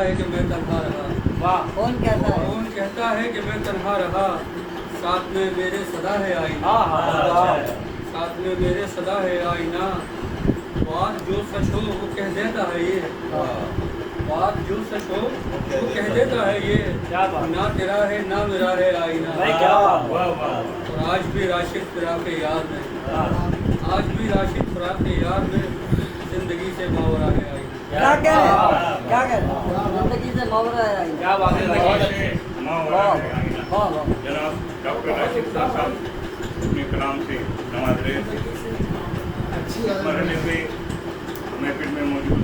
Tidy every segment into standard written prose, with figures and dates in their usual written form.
ہے کہ میں تنہا رہا، واہ کون کہتا ہے؟ کون کہتا ہے کہ میں تنہا رہا، ساتھ میں میرے صدا ہے آئینہ، ساتھ میں میرے صدا ہے آئینہ، بات جو سچ ہو وہ کہہ دیتا ہے یہ، بات جو سچ ہو وہ کہہ دیتا ہے یہ، نہ تیرا ہے نہ میرا ہے آئینہ، اور آج بھی راشد فراق یار میں، آج بھی راشد فراق یار میں، زندگی سے ماورا ہے آئینہ۔ کیا کہہ رہے ہیں؟ کیا کہہ رہے ہیں؟ زندگی سے ماورا ہے آئینہ۔ کیا بات ہے؟ جناب ڈاکٹر راشد صاحب اپنے کلام سے نواز رہے تھے۔ اس مرحلے پہ محفل میں موجود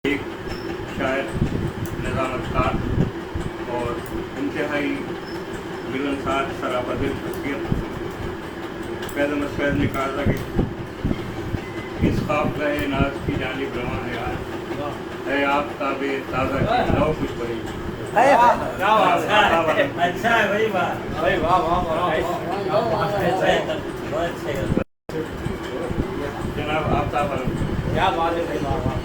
ایک شاعر نظام اختار اور انتہائی ملنسار سراپا دل شخصیت فیض احمد فیض نے کہا تھا کہ اس خواب کا ہے ناز کی جانب رواں ہے آج، ہے آفتاب تازہ کی لو کچھ بڑی۔ اچھا ہے بھائی، بھائی واہ واہ جناب آفتاب کیا بات ہے بھائی، واہ واہ۔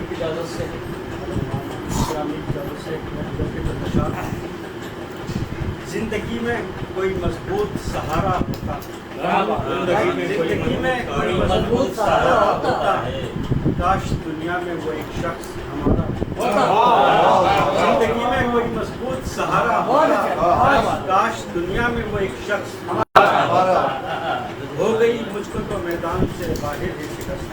کی اجازت سے اسلامی کی اجازت سے زندگی میں کوئی مضبوط سہارا ہوتا، زندگی میں کوئی مضبوط سہارا ہوتا ہے، کاش دنیا میں وہ ایک شخص ہمارا ہوتا، زندگی میں کوئی مضبوط سہارا ہوتا، کاش دنیا میں وہ ایک شخص ہمارا ہوتا، ہو گئی مجھ کو تو میدان سے باہر ہی شکست،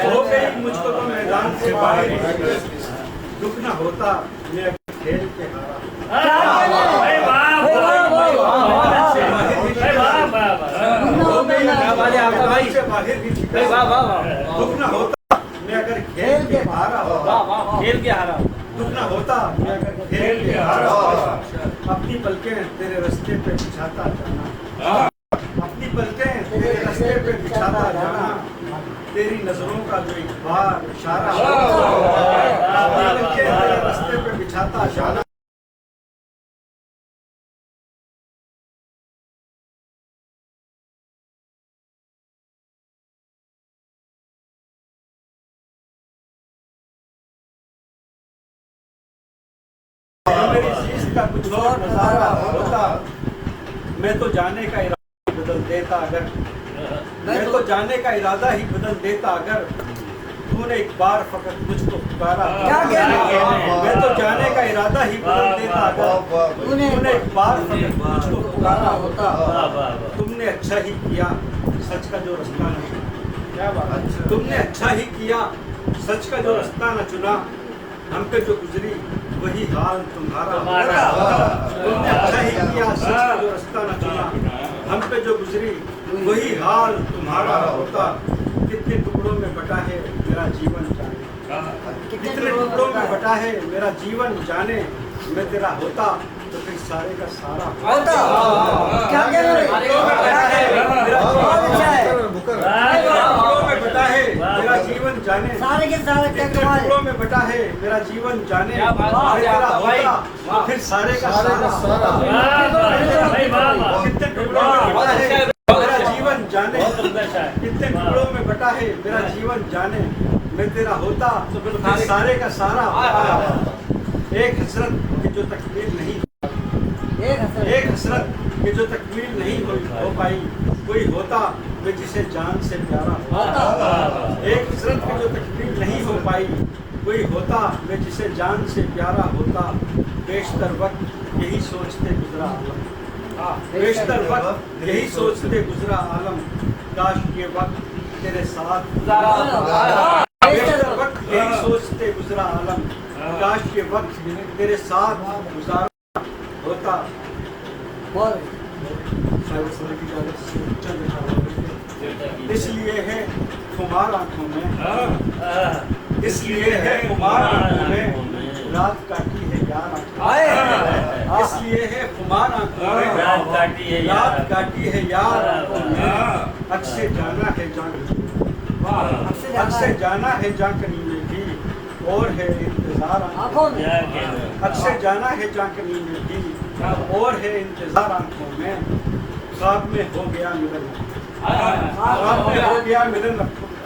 ہو گئی مجھ کو تو میدان سے باہر ہی شکست، دکھ نہ ہوتا میں کھیل کے ہارا، دکھ نہ ہوتا میں اگر کھیل کے ہارا ہوتا، کھیل کے ہارا، دکھ نہ ہوتا میں اگر کھیل کے ہارا ہوتا، اپنی پلکیں تیرے رستے پہ بچھاتا جانا، اپنی پلکیں تیرے رستے پہ بچھاتا جانا، تیری نظروں کا جو ایک بار اشارہ ہوتا، اپنی پلکیں تیرے رستے پہ بچھاتا جانا۔ میری چیز کا کچھ اور نظارہ ہوتا، میں تو جانے کا ارادہ ہی بدل دیتا اگر، میں تو جانے کا ارادہ ہی بدل دیتا اگر تو نے ایک بار فقط مجھ کو پکارا، میں تو جانے کا ارادہ ہی بدل دیتا اگر تو نے ایک بار فقط مجھ کو پکارا ہوتا، تم نے اچھا ہی کیا سچ کا جو رستہ نہ چنا، تم نے اچھا ہی کیا سچ کا جو رستہ نہ چنا، ہم پہ جو گزری وہی حال تمہارا ہوتا، تم نے اچھا ہی کیا سچ کا جو رستہ نہ چنا، ہم پہ جو گزری وہی حال تمہارا ہوتا، کتنے ٹکڑوں میں بٹا ہے میرا جیون جانے، کتنے ٹکڑوں میں بٹا ہے میرا جیون جانے، میں تیرا ہوتا تو پھر سارے کا سارا ہوتا، کیا کہہ رہے ہیں؟ بٹا ہے میرا جیون جانے، سارے کے سارے کیا کمال ہے؟ ٹکڑوں میں بٹا ہے میرا جیون جانے، تیرا ہوتا تو پھر سارے کا سارا، کتنے ٹکڑوں میں بٹا ہے میرا جیون جانے، کتنے ٹکڑوں میں بٹا ہے میرا جیون جانے، میں تیرا ہوتا تو پھر سارے کا سارا ہوتا، ایک حسرت کی جو تکمیل نہیں، ایک حسرت کی جو تکمیل نہیں ہو پائی، کوئی ہوتا میں جسے جان سے پیارا ہوتا، ایک حسرت کی جو تکمیل نہیں ہو پائی، کوئی ہوتا میں جسے جان سے پیارا ہوتا، بیشتر وقت یہی سوچتے گزرا عالم، بیشتر وقت یہی سوچتے گزرا عالم، کاش یہ وقت تیرے ساتھ گزارا، بیشتر وقت یہی سوچتے گزرا عالم، کاش یہ وقت تیرے ساتھ گزارا ہوتا۔ اس لیے ہے خمار آنکھوں میں، اس لیے ہے خمار آنکھوں میں، رات کاٹی ہے یار آنکھوں، اس لیے ہے خمار آنکھوں میں، رات کاٹی ہے یار آنکھوں میں، اب سے جانا ہے جان، اب سے جانا ہے جان کنی میں بھی، اور ہے انتظار آنکھوں میں، اب سے جانا ہے جان کنی میں بھی، اور ہے انتظار آنکھوں میں، خواب میں ہو گیا ملن، خواب میں ہو گیا ملن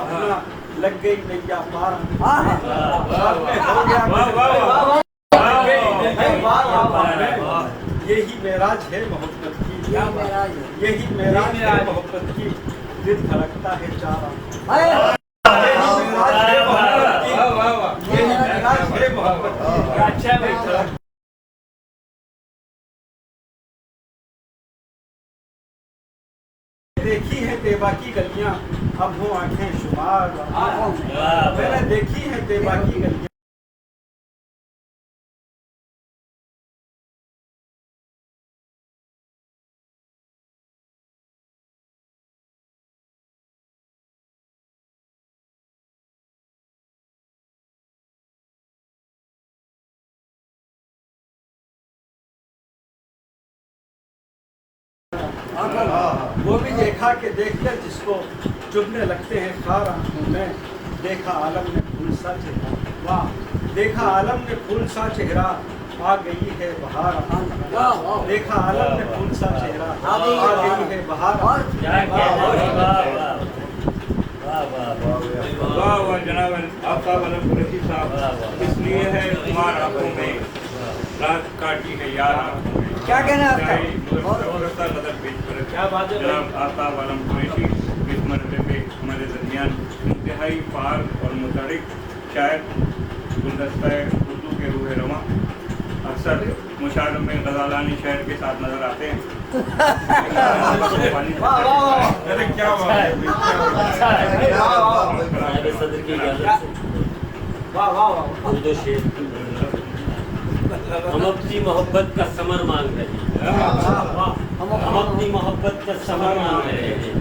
अपना लग गई नैया पार हाँ हाँ साथ में हो गया वाह, वाह, वाह, वाह। लग गई नैया पार यही मेराज है मोहब्बत की ये मेरा है। यही मेराज है मोहब्बत की दिल धड़कता है चारा अरे यही मेराज है मोहब्बत की वाह, वाह, वाह। यही मेराज है मोहब्बत की अच्छा दिल धड़कता देखी है तेबा की गलियां अब हो आंखें शुमार आँखों में मैंने देखी है तेबा की गलियां वो भी देखा कि देखकर जिसको चुभने लगते हैं खार आंखों में देखा आलम ने फूल सा चेहरा वाह देखा आलम ने फूल सा चेहरा आ गई है बहार वाह वाह देखा आलम ने फूल सा चेहरा आ गई है बहार और क्या क्या वाह, वाह, वाह, वाह, वाह। वाह वाह जनाब आफ्ताब अलम कुरैशी वाह, साहब वाह। इसलिए है तुम्हार आंखों में रात काटी है यार आंखों में क्या कहना है आपका? मुजफ्फर नजर पेश कर क्या बात है जनाब आफ्ताब अलम कुरैशी इस मरतबे पे हमारे दरमियान इंतहाई पार और मुतहरिक शायर गुलदस्ता उर्दू के रूह रवां अक्सर मुशायरों में गजालानी शहर के साथ नजर आते हैं अरे क्या अच्छा है। साहिब सदर की इजाजत से वाह वाह वाह उर्दू शेर हम अपनी मोहब्बत का समर मांग रहे हैं हम अपनी मोहब्बत का समर मांग रहे हैं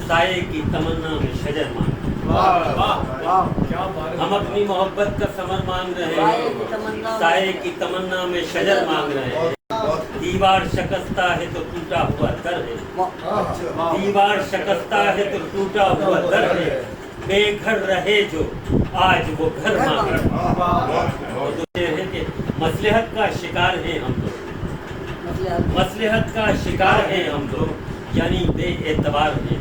साये की तमन्ना में शजर मांग हम अपनी मोहब्बत का समर मांग रहे हैं साये की तमन्ना में शजर मांग रहे हैं दीवार शकस्ता है तो टूटा हुआ दर है दीवार शकस्ता है तो टूटा हुआ दर है बेघर रहे जो आज वो घर मांग रहे हैं कि मसलहत का शिकार है हम लोग मसलहत का शिकार है हम लोग यानी बेएतबार है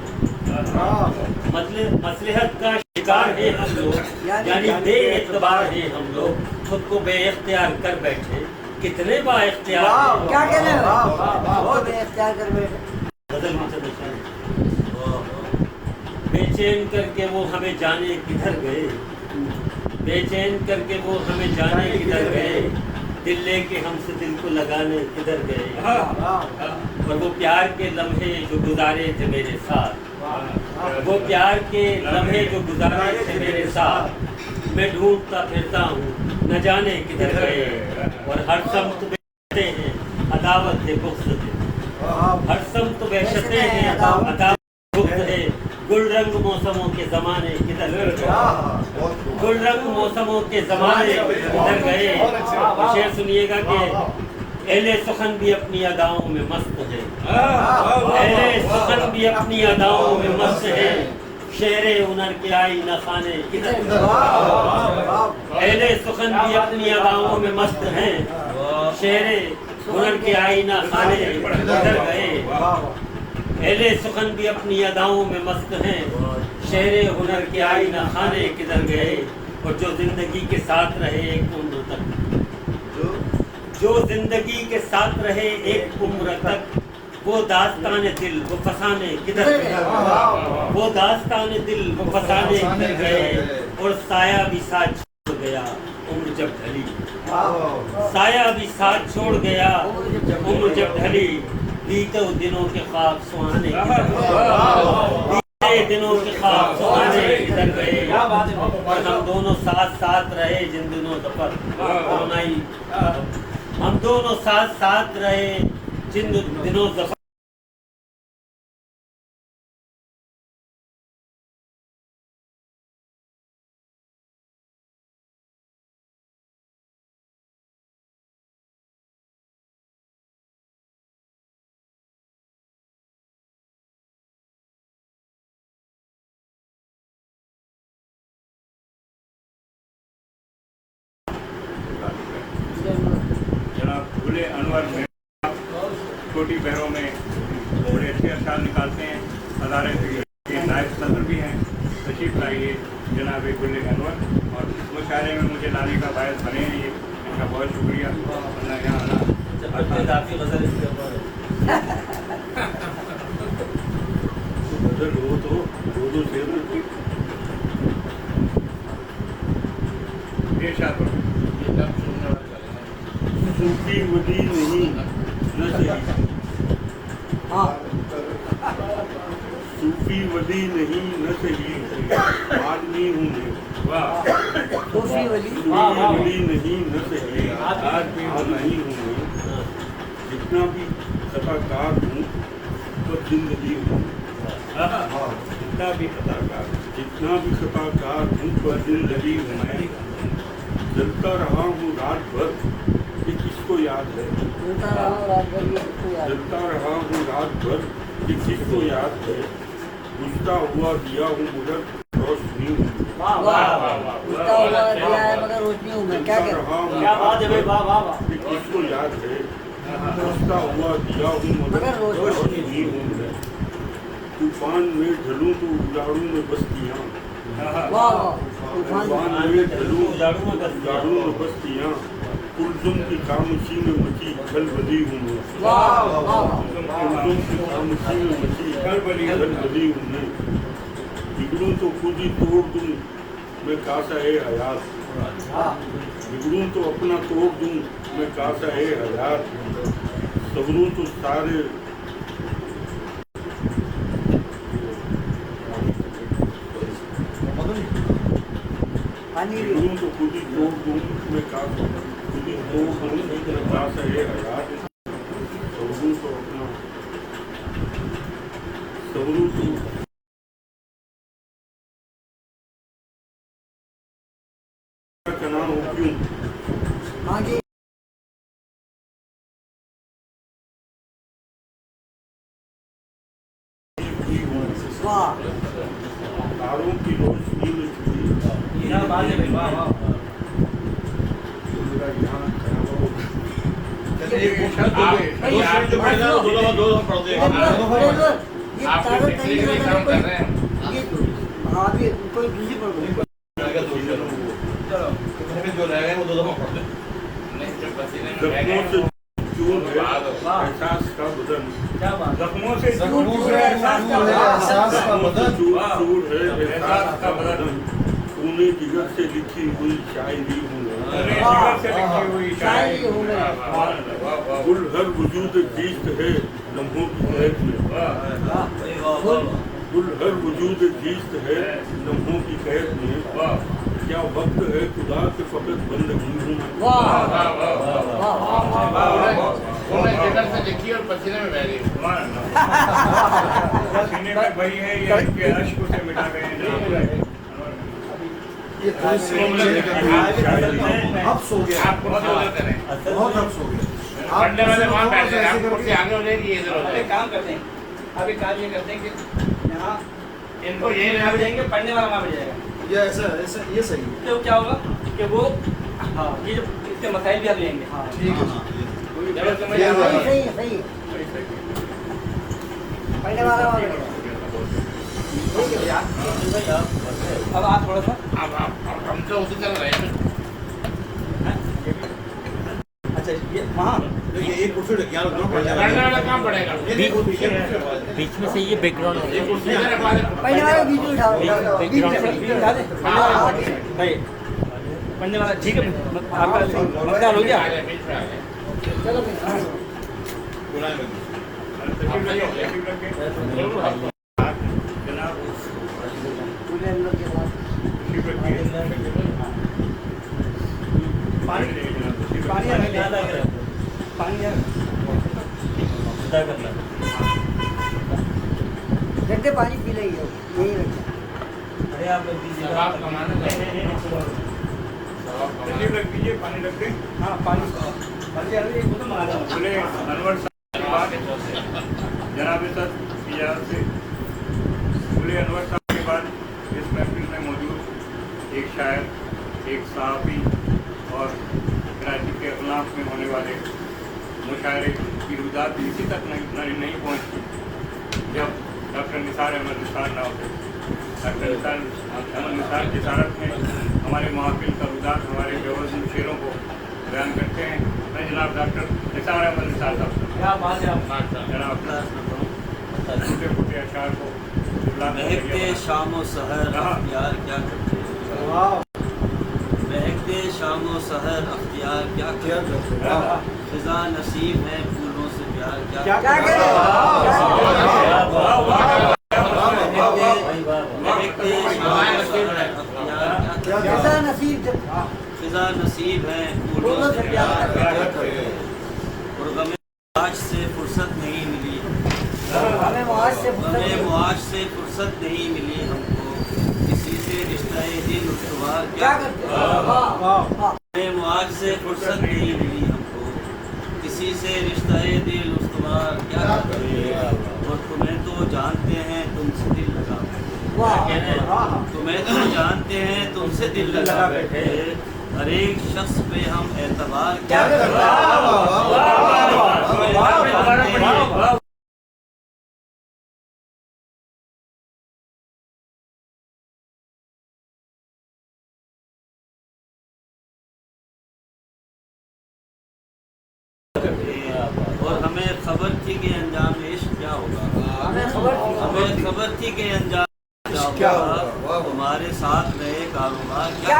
मसलहत का शिकार है हम लोग यानी बेएतबार है हम लोग खुद को बेइख्तियार कर बैठे कितने बाइख्तियार हैं। क्या कहना है वो बेइख्तियार कर बैठे बदल में चले शायद। बेचैन करके वो हमें जाने किधर गए बेचैन करके वो हमें जाने किधर गए दिल लेके हमसे दिल को लगाने किधर गए और वो प्यार के लम्हे जो गुजारे थे मेरे साथ वो प्यार के लम्हे जो गुजारे थे मेरे साथ मैं ढूंढता फिरता हूँ न जाने किधर गए और हर समत बेचते हैं अदावत है बुग़्ज़ है हर समत बेचते हैं अदावत बुग़्ज़ है गुल रंग मौसमों के ज़माने किधर गए गुल रंग मौसमों के ज़माने किधर गए शेर सुनिएगा कि अहले सुखन भी अपनी अदाओं में मस्त है अहले सुखन भी अपनी अदाओं में मस्त है शेरे हुनर के आई न खाने किधर अहले सुखन भी अपनी अदाओं में मस्त हैं शेरे हुनर के आई न खाने किधर गए अहले सुखन भी अपनी अदाओं में मस्त हैं शेरे हुनर के आई न खाने किधर गए और जो जिंदगी के साथ रहे एक उम्र तक जो जिंदगी के साथ रहे एक उम्र तक वो दास्तान दिल वो फसाने किधर गए वो दास्तान दिल वो फसाने किधर गए और साया भी साथ छोड़ गया उम्र जब ढली साया भी साथ छोड़ गया उम्र जब ढली बीते दिनों के ख्वाब सुहाने बीते दिनों के ख्वाब सुहाने किधर गए और हम दोनों साथ साथ रहे जिन दिनों सफर हम दोनों साथ साथ रहे जिन दिनों सफर जनाब खुले अनवर में छोटी बहरों में बड़े अच्छे अशार निकालते हैं हज़ारे के नायब सदर भी हैं तशरीफ लाइए जनाब गुल अनवर, और मुशायरे में मुझे लाने का बायस बने हैं, ये इनका बहुत शुक्रिया। वरना यहाँ आना आपकी गजल इसके ऊपर गजल हो तो दो शेर में इरशाद करो। सूफी वली नहीं न सही, हाँ सूफी वली नहीं न सही, आदमी हूँ मैं। वाह सूफी वली सूफी वली नहीं न सही, आदमी हूँ मैं। जितना भी कथाकार हूँ तो जिंदगी हूँ, जितना भी कथाकार हूँ पर जिंदगी हूँ मैं। जलता रहा हूँ रात भर, ये किसको याद है? उनका नाम राजगढ़ ये किसको याद है? जलता रहा हूँ रात भर, ये किसको याद है? बुझता हुआ दिया हूँ मगर रोशनी हूँ। वाह उसका हुआ दिया है मगर रोशनी हूँ मैं। क्या जलता कहते रहा हूँ क्या बात है भाई, रात वाह वाह वाह। भर, ये किसको याद है? बुझता हुआ दिया हूँ मगर मगर रोशनी हूँ मैं। तूफान में ढलूं तो उजाड़ू में बस्तियाँ, वाह वाह तूफान तूफान में ढलूं उजाड़ू में बस्तियाँ। कुलजुम की खामोशी में मची खलबली हूँ मैं। वाह वाह कुलजुम की खामोशी में मची खलबली हूँ मैं। बिगड़ूं तो खुद ही तोड़ दूं मैं कासा है हयात, बिगड़ूं तो अपना तोड़ दूं मैं कासा है हयात। सबरूं तो सारे पानी बिगड़ूं तो खुद ही तोड़ दूं मैं कासा, खुद ही तोड़ दूं मैं कासा है हयात। सबरूं तो अपना सबरूं तो कना हो क्यों? हाँ जी वाह तारों की रोशनी में छुपी क्या बात है भाई, वाह वाह। मेरा यहाँ खराब हो गया। ये तारों कहीं नहीं लगा कोई ये हाँ अभी कोई दूसरी पढ़ दो। जो रह गए वो दो दफा पढ़ दे। जख्मों से चूर है एहसास का बदन, क्या बात है। जख्मों से चूर है एहसास का बदन। जख्मों से चूर है एहसास का बदन। तूने जिगर से लिखी हुई शायरी हूँ मैं। तूने जिगर से लिखी हुई शायरी हूँ मैं। गुल हर वजूद जीस्त है लम्हों की कैद में, गुल हर वजूद जीस्त है लम्हों की कैद में। क्या वक्त है खुदा के फकत बंदगी हूँ मैं। वाह उन्हें जिगर से लिखी और पसीने में बह गई। सीने में भरी है ये इनके अश्क से मिटा गए हैं। अब सो गया, आप कुर्सी उधर करें, बहुत अब सो गया। पढ़ने वाले वहाँ बैठ जाए, आप कुर्सी आगे हो जाएगी, ये इधर हो अब एक जाएगी। काम करते हैं, अब एक काम ये करते हैं कि यहाँ इनको ये यहाँ पे जाएंगे, पढ़ने वाला वहाँ पे जाएगा। ये ऐसा ऐसा ये सही है। तो क्या होगा कि वो हाँ ये जो इसके मसाइल भी आप लेंगे। ठीक है जरूर समझ ये आ रहा है। सही है सही है पढ़ने वाला वाला अब आप थोड़ा सा अब हम तो उसी चल रहे हैं। अच्छा ये वहाँ ये कुर्सी यहाँ रखना पढ़ने वाला काम पड़ेगा। बीच में से ये बैकग्राउंड ये कुर्सी इधर रखवा दे। पढ़ने वाला बीच में उठाओ बीच में बिठा दे भाई पढ़ने वाला ठीक है आपका मसला हो गया। आ गए, बीच में आ गए। चलो जनाब पूरे हम लोग के साथ पानी पानी है पानी है रखते पानी पी लेंगे यही रखते सवाब कमाना चाहिए। तशरीफ रख दीजिए, पानी रख दें। हाँ पानी पानी अभी एक बोतल मंगा दो। बोले अनवर साहब के बाद जनाब सर की इजाज़त से बोले अनवर साहब के बाद इस महफिल में मौजूद एक शायर, एक सहाफ़ी और कराची के अखलाक में होने वाले मुशायरे की रुदात इसी तक नहीं पहुँची जब डॉक्टर निसार अहमद निसार ना होते। डॉक्टर अहमद निसार जिसारत में हमारे महफिल करूदात हमारे बेवजन शेरों को बयान करते हैं। मैं जनाब डॉक्टर निसार अहमद निसार साहब क्या बात है जनाब छोटे छोटे अशार को महकते शाम व सहर अख्तियार क्या करते महकते शाम व सहर अख्तियार क्या करते फिजा नसीब है फूलों से प्यार क्या महकते शाम व सहर अख्तियार क्या कैसा नसीब फिजा नसीब है फूलों से प्यार क्या करते और गमे आज से फुर्सत नहीं मिली हमें मुआज से हमें मुआज से फुर्सत नहीं मिली हमको किसी से रिश्ता दिल उस्तवार क्या हमें मुआज से फुर्सत नहीं मिली हमको किसी से रिश्ता दिल उस्तवार क्या और तुम्हें तो जानते हैं तुमसे दिल लगा तुम्हें तो जानते हैं तुमसे दिल लगा बैठे हर एक शख्स पे हम एतबार क्या और हमें खबर थी कि अंजाम इश्क क्या होगा हमें खबर थी कि अंजाम क्या होगा तुम्हारे साथ रहे कारोबार क्या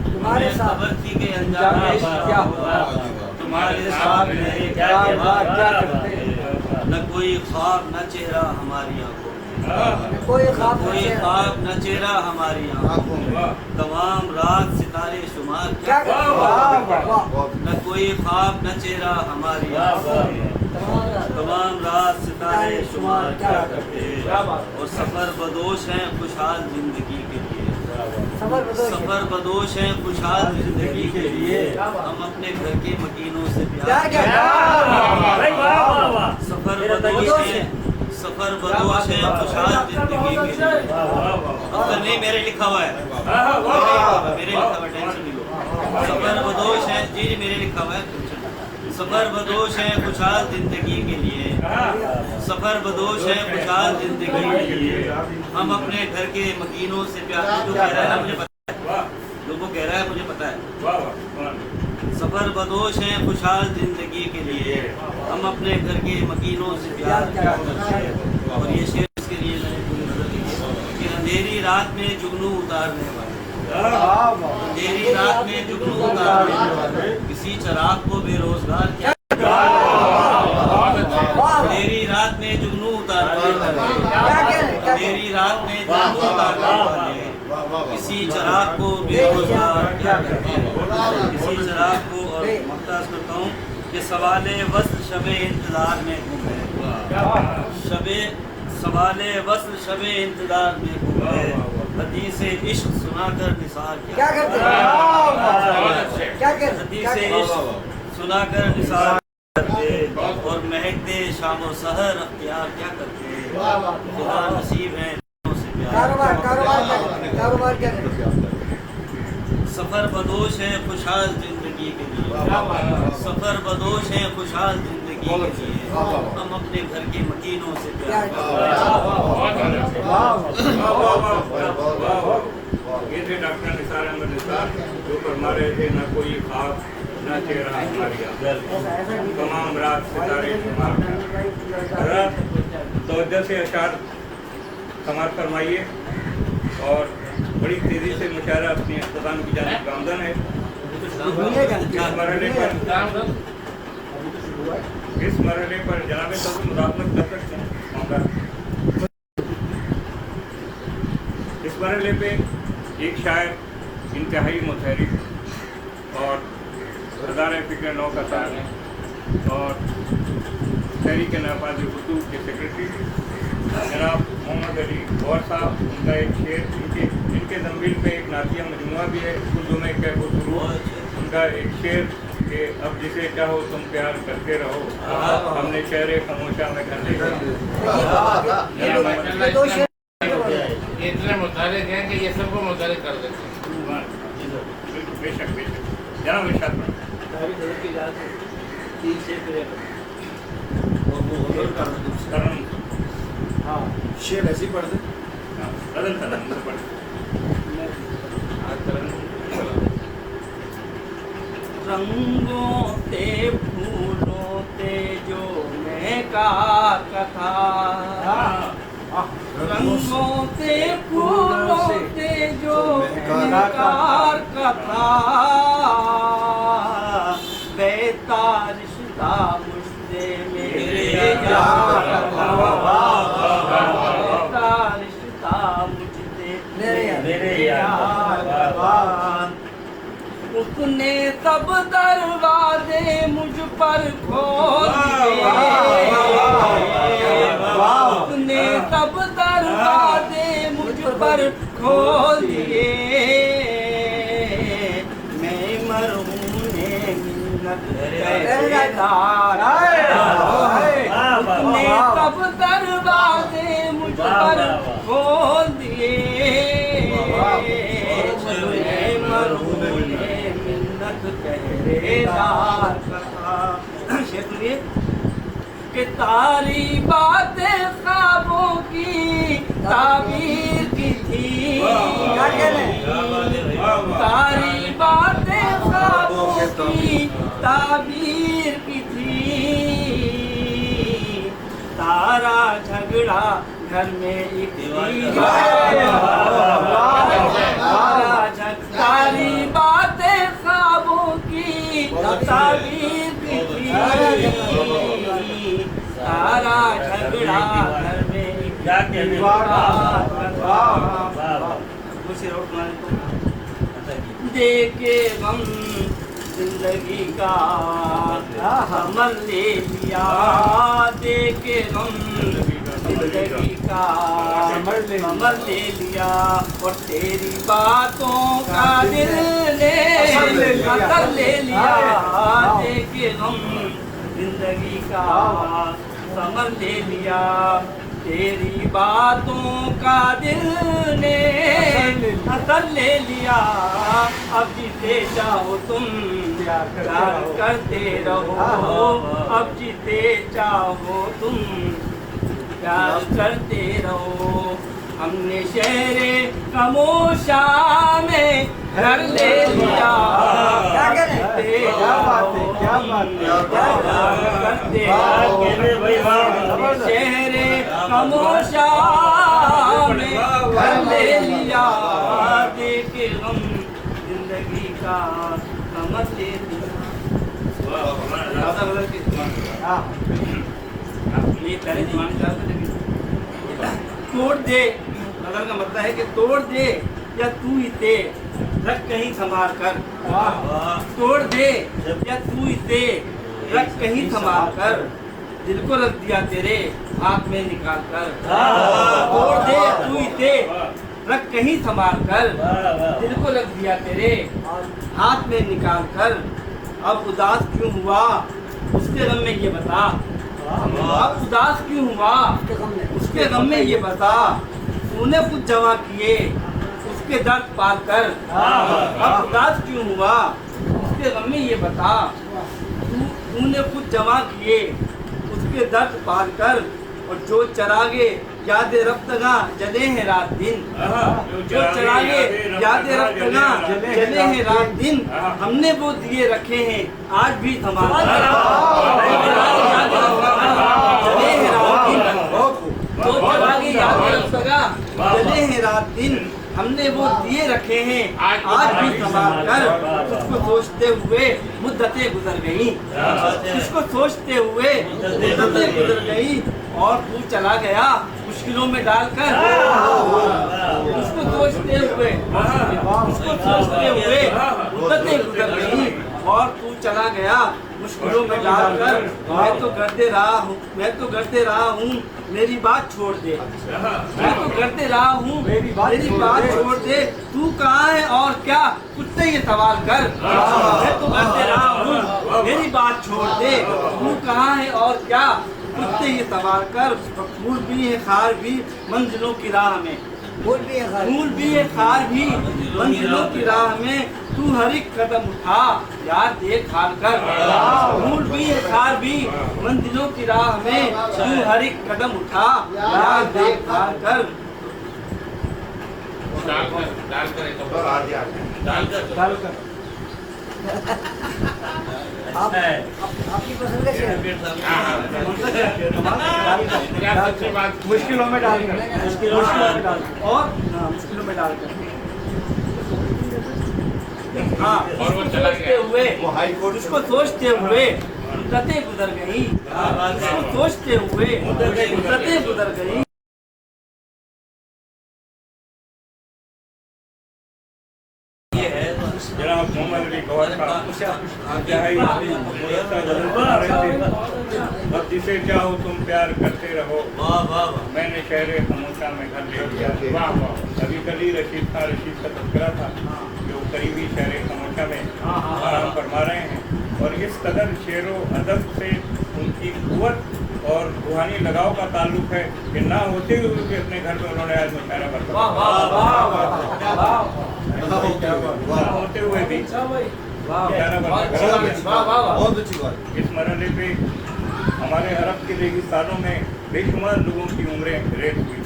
तुम्हारे खबर थी कि अंजाम इश्क क्या होगा तुम्हारे साथ रहे कारोबार क्या करते न कोई ख्वाब न चेहरा हमारी आंखों में कोई ख्वाब न चेहरा हमारी आंखों में तमाम रात सितारे शुमार क्या न कोई ख्वाब न चेहरा हमारी आंखों में तमाम रात सितारे शुमार क्या करते और सफर बदोश हैं खुशहाल जिंदगी के लिए सफर बदोश हैं खुशहाल जिंदगी के लिए हम अपने घर के मकीनों से प्यार सफर बदोश है खुशहाल जिंदगी के लिए नहीं मेरे लिखा हुआ है मेरे लिखा हुआ टेंशन नहीं लो सफर बदोश है जी मेरे लिखा हुआ है सफर बदोश है खुशहाल जिंदगी के लिए सफर बदोश है खुशहाल जिंदगी के लिए हम अपने घर के मकीनों से प्यार जो कह रहा है ना मुझे पता है जो वो कह रहा है मुझे पता है सफर बदोश है खुशहाल जिंदगी के लिए हम अपने घर के मकीनों से प्यार करते हैं और ये शेर इसके लिए मैंने पूरी नजर दी कि अंधेरी रात में जुगनू उतारने वाले अंधेरी रात में जुगनू उतारने वाले किसी चराग को बेरोजगार क्या अंधेरी रात में जुगनू उतारने वाले अंधेरी रात में जुगनू उतारने वाले किसी चराग को बेरोजगार क्या करते हैं किसी चराग को और मुख्तार करता हूँ कि सवाले वस्ल शबे इंतजार में घूमे सवाले वस्ल शबे इंतजार में घूमे हदीस इश्क सुनाकर निसार क्या करते हदीस इश्क सुनाकर निसार करते और महकते शाम व सहर अख्तियार क्या करते खुदा नसीब है कारोबार क्या करते सफर बदोश है खुशहाल जिंदगी के लिए सफर बदोश है खुशहाल जिंदगी के लिए हम अपने घर के मकीनों से प्यार ये थे डॉक्टर निसार अहमद निसार जो फरमा रहे थे न कोई ख्वाब न चेहरा हमारी तमाम रात सितारे शुमार तवज्जो से अशार समाप्त फरमाइए और बड़ी तेजी से मुशायरा अपनी अख्ताम की जानिब गामजन है इस मरहले पर जनाब सब मुदाखलत कर सकते हैं इस मरहले पे एक शायर इंतहाई मुतहरिक और हज़ार फ़िक्र नौ का साल और तहरीक नफ़ाज़ उर्दू के सेक्रेटरी जनाब मोहम्मद अली गौर साहब उनका एक शेर इनके ज़मील पे एक नातिया मजमुआ भी है उर्दू में क्या गुफ्तगू उनका एक शेर कि अब जिसे चाहो तुम प्यार करते रहो हमने चेहरे खामोशा में कर देखा इतने मुतालिक हैं कि ये सबको मुतालिक कर देते हैं बेशक जनाब इरशाद और वो शेर ऐसे ही पढ़ दे बदल मुझे पढ़ रंगों ते फूलों ते जो महका कथा रंगों ते फूलों ते जो महका कथा बेहता रिश्ता मुझसे मेरे यार बेहता रिश्ता मुझसे मेरे यार उसने सब दरवाजे मुझ पर खोल दिए उसने सब दरवाजे मुझ पर खोल दिए मैं मरहूने मिन्नत करेदार उसने सब दरवाजे मुझ पर खोल दिए मैं मरहूने पहरेदार सुनिए कि तारी बातें ख्वाबों की ताबीर की थी तारी बातें ख्वाबों की ताबीर की थी तारा झगड़ा घर में एक तारी बातें ख्वाबों की ताबीर की थी तारा झगड़ा घर में देखे हम जिंदगी का हमल ले लिया देखे हम जिंदगी का हमल ले लिया और तेरी बातों का दिल ने असर ले लिया देखे हम जिंदगी का समझ ले लिया तेरी बातों का दिल ने असर ले लिया अब जीते चाहो तुम प्यार करते रहो अब जीते चाहो तुम प्यार करते रहो हमने शहरे खामोशा में घर ले लिया करते शहरे खामोशा में घर ले लिया देखे हम जिंदगी का समझ ले लिया पहले जमाने का तोड़ दे नजर का मतलब है कि तोड़ दे या तू ही दे रख कहीं संभाल कर तोड़ दे या तू ही दे रख कहीं संभाल कर दिल को रख दिया तेरे हाथ में निकाल कर तोड़ दे तू ही दे रख कहीं संभाल कर दिल को रख दिया तेरे हाथ में निकाल कर अब उदास क्यों हुआ उसके गम में ये बता अब उदास क्यों हुआ उसके गम में ये बता तूने कुछ जमा किए उसके दर्द पाल कर अब उदास क्यों हुआ उसके गम में ये बता तूने कुछ जमा किए उसके दर्द पाल कर और जो चरागे यादें रफ्तगा जले हैं रात दिन जो चरागे यादें रफ्तगा जले हैं रात दिन हमने वो दिए रखे हैं आज भी संभाल कर जले हैं रात दिन जो चरागे यादें रफ्तगा जले हैं रात दिन हमने वो दिए रखे हैं आज भी संभाल कर उसको सोचते हुए मुद्दतें गुजर गई उसको सोचते हुए मुद्दतें गुजर गई और तू चला गया मुश्किलों में डालकर उसको सोचते हुए मुद्दतें गुजर गई और तू चला गया मुश्किलों में डालकर मैं तो करते रहा हूँ मेरी बात छोड़ दे मैं तो करते रहा हूँ मेरी बात छोड़ दे तू कहाँ है और क्या मुझसे ये सवाल कर मैं तो करते रहा हूँ मेरी बात छोड़ दे तू कहाँ है और क्या मुझसे ये सवाल कर फूल भी है खार भी मंजिलों की राह में फूल भी है खाली। फूल भी है खार भी मंजिलों की राह में तू हर एक कदम उठा यार देख हाल कर। फूल भी है खार भी मंजिलों की राह में तू हर एक कदम उठा यार देख हाल कर। डाल कर एक डाल कर आपकी पसंद का शेर। मुश्किलों में डालकर मुश्किलों में डालकर और मुश्किलों में डालकर हाँ और वो चला सोचते हुए उसको सोचते हुए मुद्दतें गुजर गई उसको सोचते हुए मुद्दतें गुजर गई। जनाब मोहम्मद अली गौहर का इंतहाई बना रहे थे। अब जिसे चाहो तुम प्यार करते रहो, मैंने शहर खमोशा में घर ले लिया। अभी कल ही रशीद का तस्करा था जो करीबी शहर खमोशा में आराम फरमा रहे हैं और इस कदर शेरो अदब से उनकी कुव्वत और रूहानी लगाव का ताल्लुक है कि ना होते हुए भी अपने घर में उन्होंने आज मुशायरा बरकरार होते हुए भी बहुत अच्छी बात। इस मरहले पे हमारे अरब के रेगिस्तानों में बेशुमार लोगों की उम्रें रेत हुई।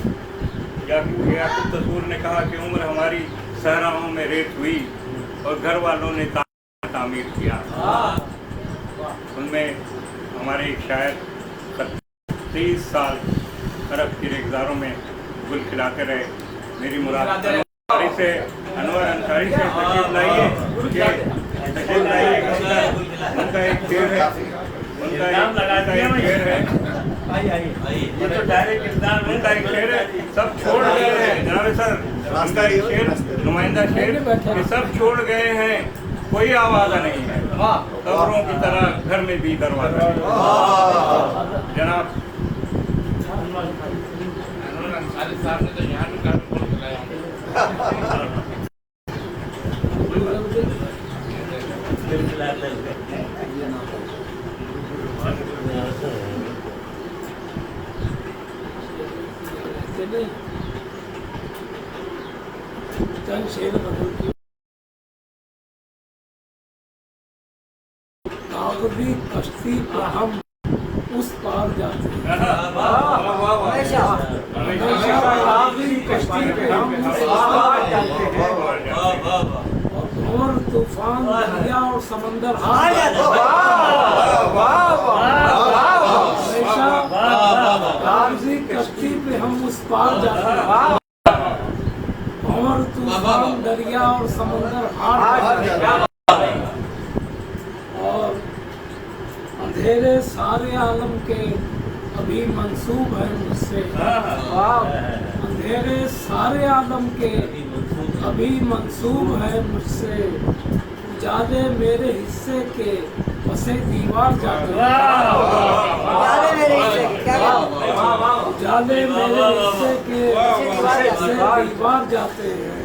याकूब तसूर ने कहा कि उम्र हमारी सहराओं में रेत हुई और घर वालों ने तामीर किया। उनमें हमारे एक शायर 30 साल अरब के रेगिस्तानों में गुल खिलाते रहे। मेरी मुराद अंसारी से अनवर अंसारी से तशरीफ लाइए उनका एक शेर है उनका एक शेर है उनका एक शेर है सब छोड़ गए हैं जनाब सर उनका एक शेर नुमाइंदा शेर कि सब छोड़ गए हैं कोई आवाज़ नहीं है कब्रों की तरह घर में भी दरवाजा जनाब अंसारी साहब ने तो यहाँ भी काफी फूल खिलाए होंगे। चंद शेर बदल कागजी कश्ती पर हम उस पार जाते हैं। हमेशा कागजी कश्ती पे हम उस पार जाते हैं और तूफान दरिया और समंदर हमेशा कागजी कश्ती पे हम उस पार जाते हैं और तूफान दरिया और समंदर हार जाते हैं और अंधेरे सारे आलम के अभी मंसूब है मुझसे। अंधेरे सारे आलम के अभी मंसूब है मुझसे। उजाले मेरे हिस्से के बसे दीवार जाते हैं। उजाले मेरे हिस्से के बसे दीवार जाते हैं।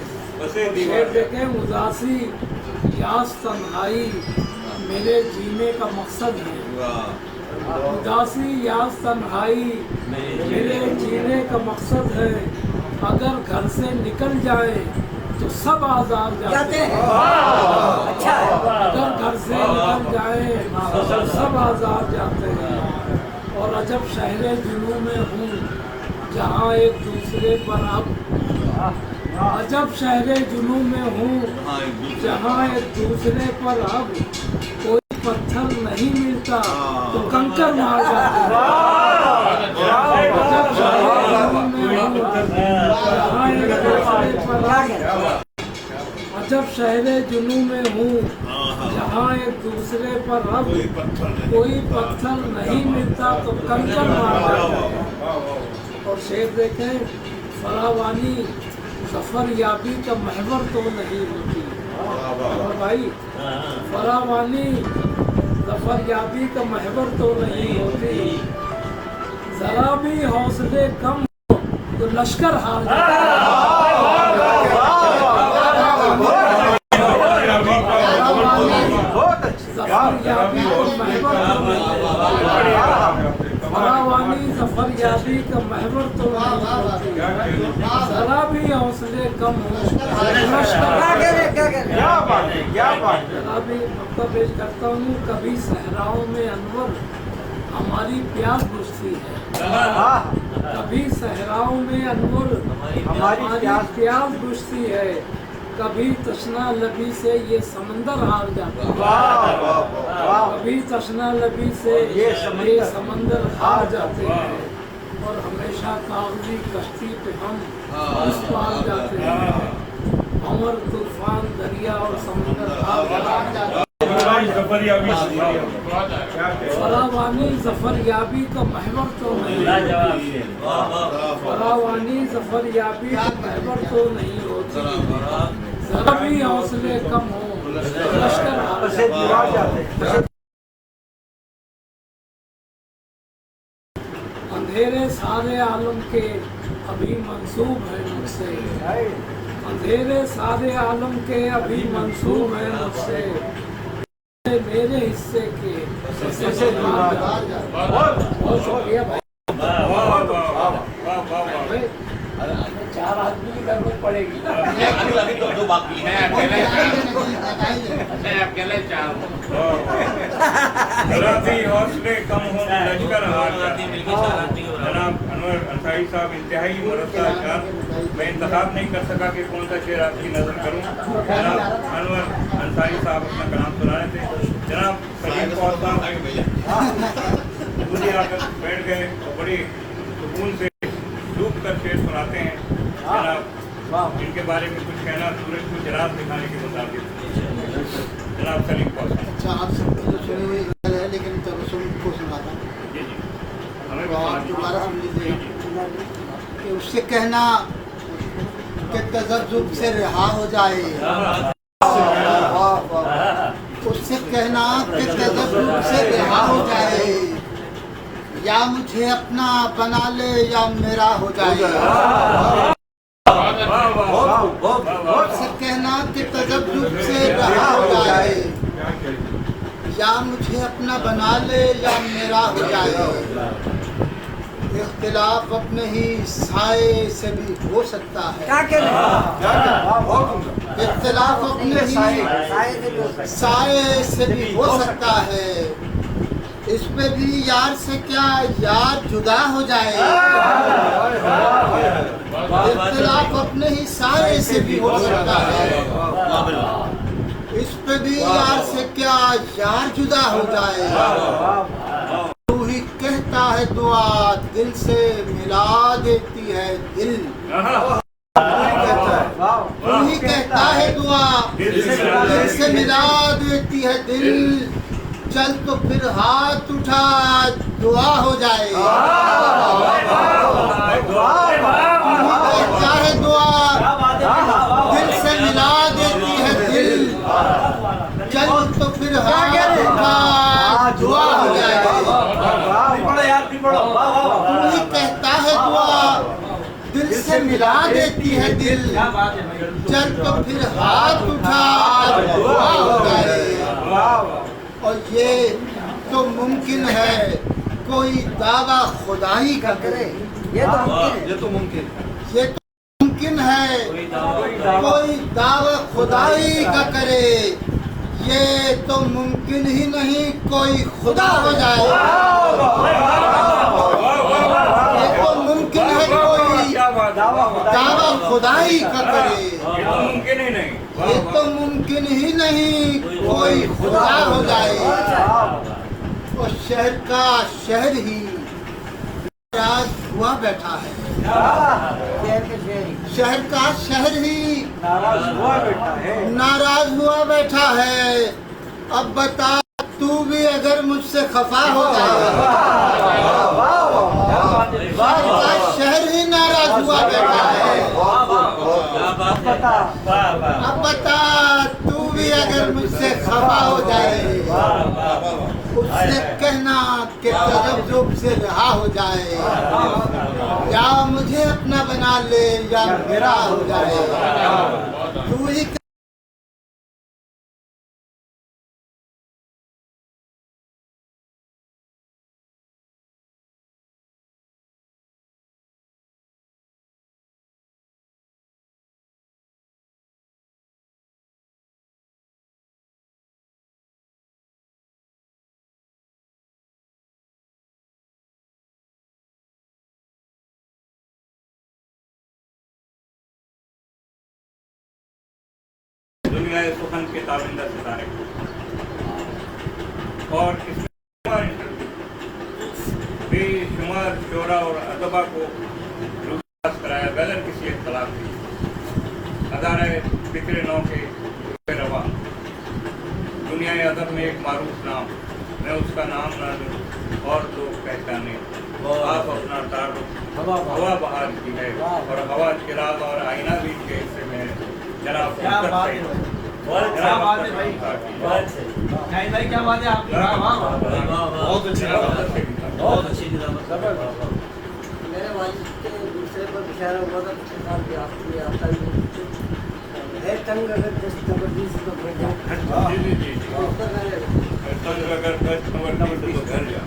शेर देखे उदासी यास तन्हाई मेरे जीने का मकसद है। उदासी यास तन्हाई मेरे जीने का मकसद है। अगर घर से निकल जाए तो सब आज़ाद जाते हैं। अगर घर से निकल जाए तो सब आज़ाद जाते हैं। और अजब शहरे जुनू में हूँ जहाँ एक दूसरे पर अब अजब शहरे जुनू में हूँ जहाँ एक दूसरे पर अब कोई पत्थर नहीं मिलता तो कंकर मार जाते हैं। अजब शहरे जुनू में हूँ जहाँ एक दूसरे पर अब कोई पत्थर नहीं मिलता तो कंकर मार जाते हैं। और शेर देखें फरावानी सफर याबी का महवर तो नहीं होती। और भाई फरावानी सफर याबी का महवर तो नहीं होती। जरा भी हौसले कम हो तो लश्कर हार जाता है। फरावानी सफर याबी का महवर तो नहीं होती। जरा भी भी हौसले कम हो क्या बात है, क्या बात है। जनाब मक्का पेश करता हूँ। कभी सहराओं में अनवर हमारी प्यास बुझती है, हाँ, कभी सहराओं में अनवर हमारी प्यास बुझती है, कभी तशना लबी से ये समंदर हार जाता है, वाह वाह वाह। कभी तशना लबी से ये समंदर हार जाते हैं, और हमेशा कागजी कश्ती पे हम उस पार जाते हैं। अमर तूफान दरिया और समंदर हार जाते हैं। फरावानी जफर याबी का महवर तो नहीं, फरावानी जफर याबी का महवर तो नहीं होती, जरा भी हौसले कम हो लश्कर हार जाता है। अंधेरे सारे आलम के अभी मंसूब है मुझसे, अंधेरे सारे आलम के अभी मंसूब है मुझसे, मेरे हिस्से के बहुत शुक्रिया भाई। चार आदमी की जरूरत पड़ेगी ना। अभी दो बाकी है, अकेले चार हौसले कम हो लश्कर हार जाते। जनाब अनवर अंसारी साहब इंतहाई मरसा शार। मैं इंतखाब नहीं कर सका कि कौन सा शेर आपकी नजर करूं। जनाब अनवर अंसारी साहब अपना कलाम सुना रहे थे। जनाब सलीम फौज साहब मुझे आकर बैठ गए और बड़ी सुकून से डूब कर शेर सुनाते हैं। जनाब इनके बारे में कुछ कहना सूरज को चिराग दिखाने के मुताबिक। जनाब सलीम फौज साहब। अच्छा, आप सबको तो सुनी हुई गल है, लेकिन तबसुम को सुनाता हूँ। जी जी हमें तो आप दोबारा सुन लीजिए कि उससे कहना कि तजब्जुब से रिहा हो जाए, उससे कहना कि तजब्जुब से रिहा हो जाए, या मुझे अपना बना ले या मेरा हो जाए। उससे कहना कि तजब्जुब से रिहा हो जाए, या मुझे अपना बना ले या मेरा हो जाए। इख्तिलाफ अपने ही साए से भी हो सकता है, इख्तिलाफ अपने ही साए से भी हो सकता है, इस पे भी यार से क्या यार जुदा हो जाए। इख्तिलाफ अपने ही साए से भी हो सकता है, इस पे भी यार से क्या यार जुदा हो जाए। तू ही कहता है दुआ दिल से मिला देती है दिल, तू ही कहता है दुआ दिल से मिला देती है दिल, चल तो फिर हाथ उठा दुआ हो जाए। तू ही कहता है दुआ दिल से मिला देती है दिल, चल तो फिर हाथ उठा दुआ हो जाए। तू ही कहता है दुआ दिल से मिला देती है दिल, चल तो फिर हाथ उठा दुआ हो जाए। और ये तो मुमकिन है कोई दावा खुदाई का करे, ये तो मुमकिन है कोई दावा खुदाई का करे, ये तो मुमकिन ही नहीं कोई खुदा हो जाए। ये तो मुमकिन है कोई दावा खुदाई का करे, मुमकिन ही नहीं, ये तो मुमकिन ही नहीं कोई खुदा हो जाए। और शहर का शहर ही नाराज हुआ बैठा है, शहर का शहर ही नाराज हुआ बैठा है। अब बता तू भी अगर मुझसे खफा हो जाए, शहर का शहर ही नाराज हुआ बैठा है। अब बता तू भी अगर मुझसे खफा हो जाए, उससे कहना कि तजब्जुब से रहा हो जाए, या मुझे अपना बना ले या मेरा हो जाए। तू ही दुनिया सुखन के ताबिंदा सितारे और इसमें बेशुमार शोरा और अदबा को रुबास कराया बगैर किसी इख्तलाफ की अदारा फिक्र नौ के रवा दुनिया अदब में एक मारूफ नाम मैं उसका नाम ना लूँ और लोग पहचाने आप अपना तारुफ हवा बहार की है और हवा चिराग और आईना भी के हिस्से में है जनाब क्या बात है भाई, नहीं भाई क्या बात है आप बहुत अच्छी मेरे वालिद के दूसरे पर इशारा हुआ था पिछले साल भी आपके आपका भी है तंग अगर दस्तबरदी से तो घर जाओ जी जी जी अगर घर जा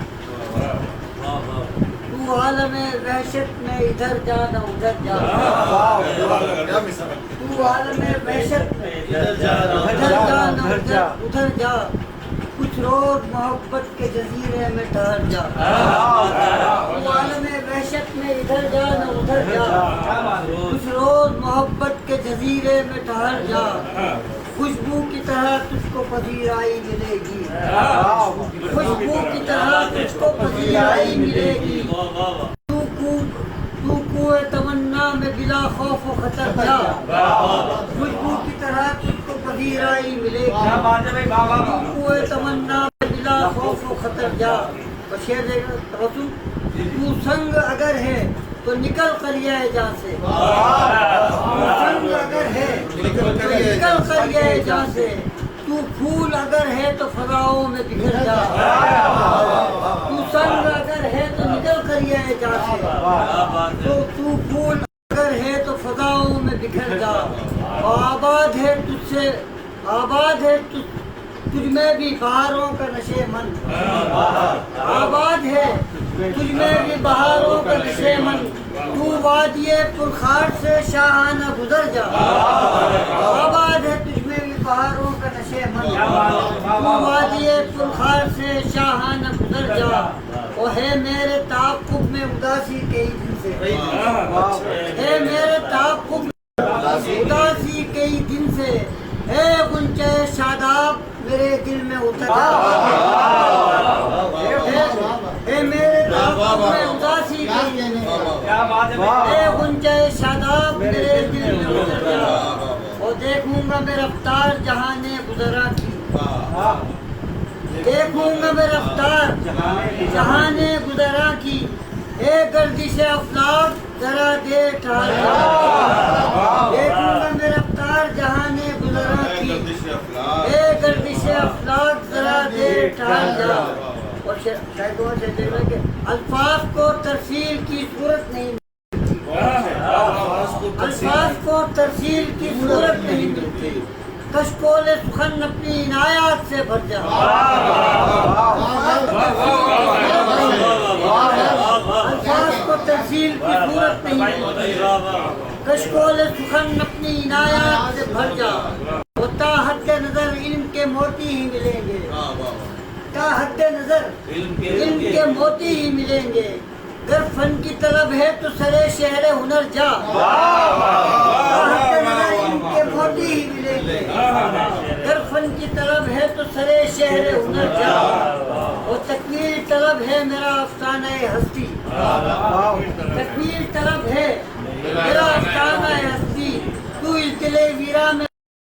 तू आलम वहशत में इधर जा न उधर जा तू आलम वहशत में इधर जा न उधर जा कुछ रोज मोहब्बत के जजीरे में ठहर जा तू आलम वहशत में इधर जा न उधर जा कुछ रोज मोहब्बत के जजीरे में ठहर जा खुशबू की तरह तुझको पजीराई मिलेगी खुशबू की तरह तुझको पजीराई मिलेगी तू कुए तमन्ना में बिला खौफ व खतर जा खुशबू की तरह तुझको पजीराई मिलेगी तू कुए तमन्ना में बिला खौफ व खतर जा और शेर देगा तवज्जो तू संग अगर है तो निकल कर ये जा से संग अगर है तो निकल कर ये जा से तू फूल अगर है तो फजाओं में बिखर जा तू संग अगर है तो निकल कर ये जा से तो तू फूल अगर है तो फजाओं में बिखर जा और आबाद है तुझसे आबाद है तुझ में भी बहारों का नशे मन आबाद है तुझ में भी बहारों का नशे मन तू वादिये पुरखार से शाहाना गुजर जा आबाद है तुझ में भी बहारों का नशे मन तू वादिये पुरखार से शाहाना गुजर जा ओ है मेरे ताक़ुब में उदासी कई दिन से है मेरे ताक़ुब में उदासी कई दिन से है गुंचे शादाब मेरे दिल में उतर जा है मेरे ताक़ुब में उदासी कई दिन से है गुंचे शादाब मेरे दिल में उतर जा और देखूंगा मैं रफ्तार जहाने गुजरा की देखूंगा मैं रफ्तार जहाने गुजरा की ए गर्दिश अफलाक जरा दे ठहर जा देखूंगा मैं रफ्तार जहाने गुजरा की ए गर्दिश अफलाक जरा दे ठहर जा और शायद अल्फाज को तरसील की सूरत नहीं अल्फाज को तरसील की सूरत नहीं मिलती कशकोले सुखन अपनी इनायात से भर जा अल्फाज को तरसील की सूरत नहीं मिलती कशकोले सुखन अपनी इनायात से भर जा होता हद नजर इल्म के मोती ही मिलेंगे ता हद नजर इल्म के मोती ही मिलेंगे गर फन की तलब है तो सरे शहर हुनर जा इनके मोती ही मिलेंगे गर फन की तलब है तो सरे शहर हुनर जा और तकमील तलब है मेरा अफसाना हस्ती तकमील तलब है मेरा अफसाना हस्ती तू इस दिले वीरा में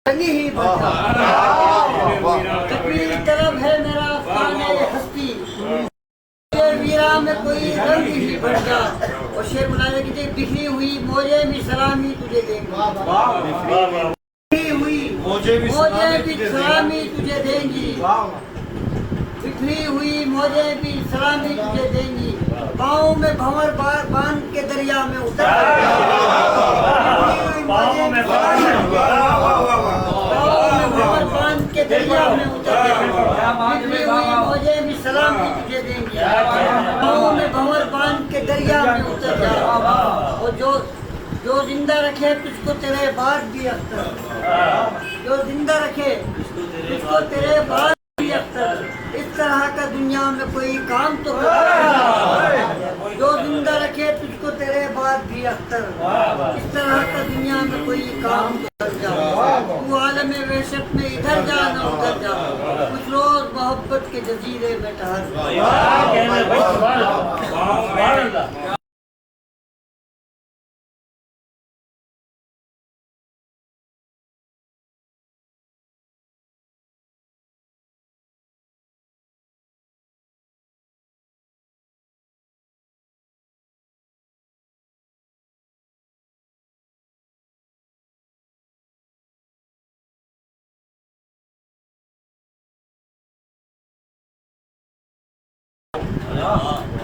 रंगी ही बचा तकमील तलब है मेरा अफसाना हस्ती वीरा में कोई रंग ही बढ़ जा और शेर बुलाने की बिखरी हुई मौजे भी सलामी तुझे देंगे बिखरी हुई मौजे भी सलामी तुझे देंगी बिखरी हुई मौजे भी सलामी तुझे देंगी पाँव में भंवर बांध के दरिया में उतर पाँव में भंवर बांध के दरिया में उतर मौजे भी सलामी तुझे देंगी पाँव में भंवर बांध के दरिया में उतर जा और जो जिंदा रखे तुझको तेरे बाद भी अख्तर जो जिंदा रखे तुझको तेरे बाद भी अख्तर इस तरह का दुनिया में कोई काम तो जो जिंदा रखे तुझको तेरे बाद बाद भी अख्तर इस तरह का दुनिया में कोई काम कर जा तू आलम वहशत में इधर जा न उधर जा कुछ रोज मोहब्बत के जजीरे में ठहर जा।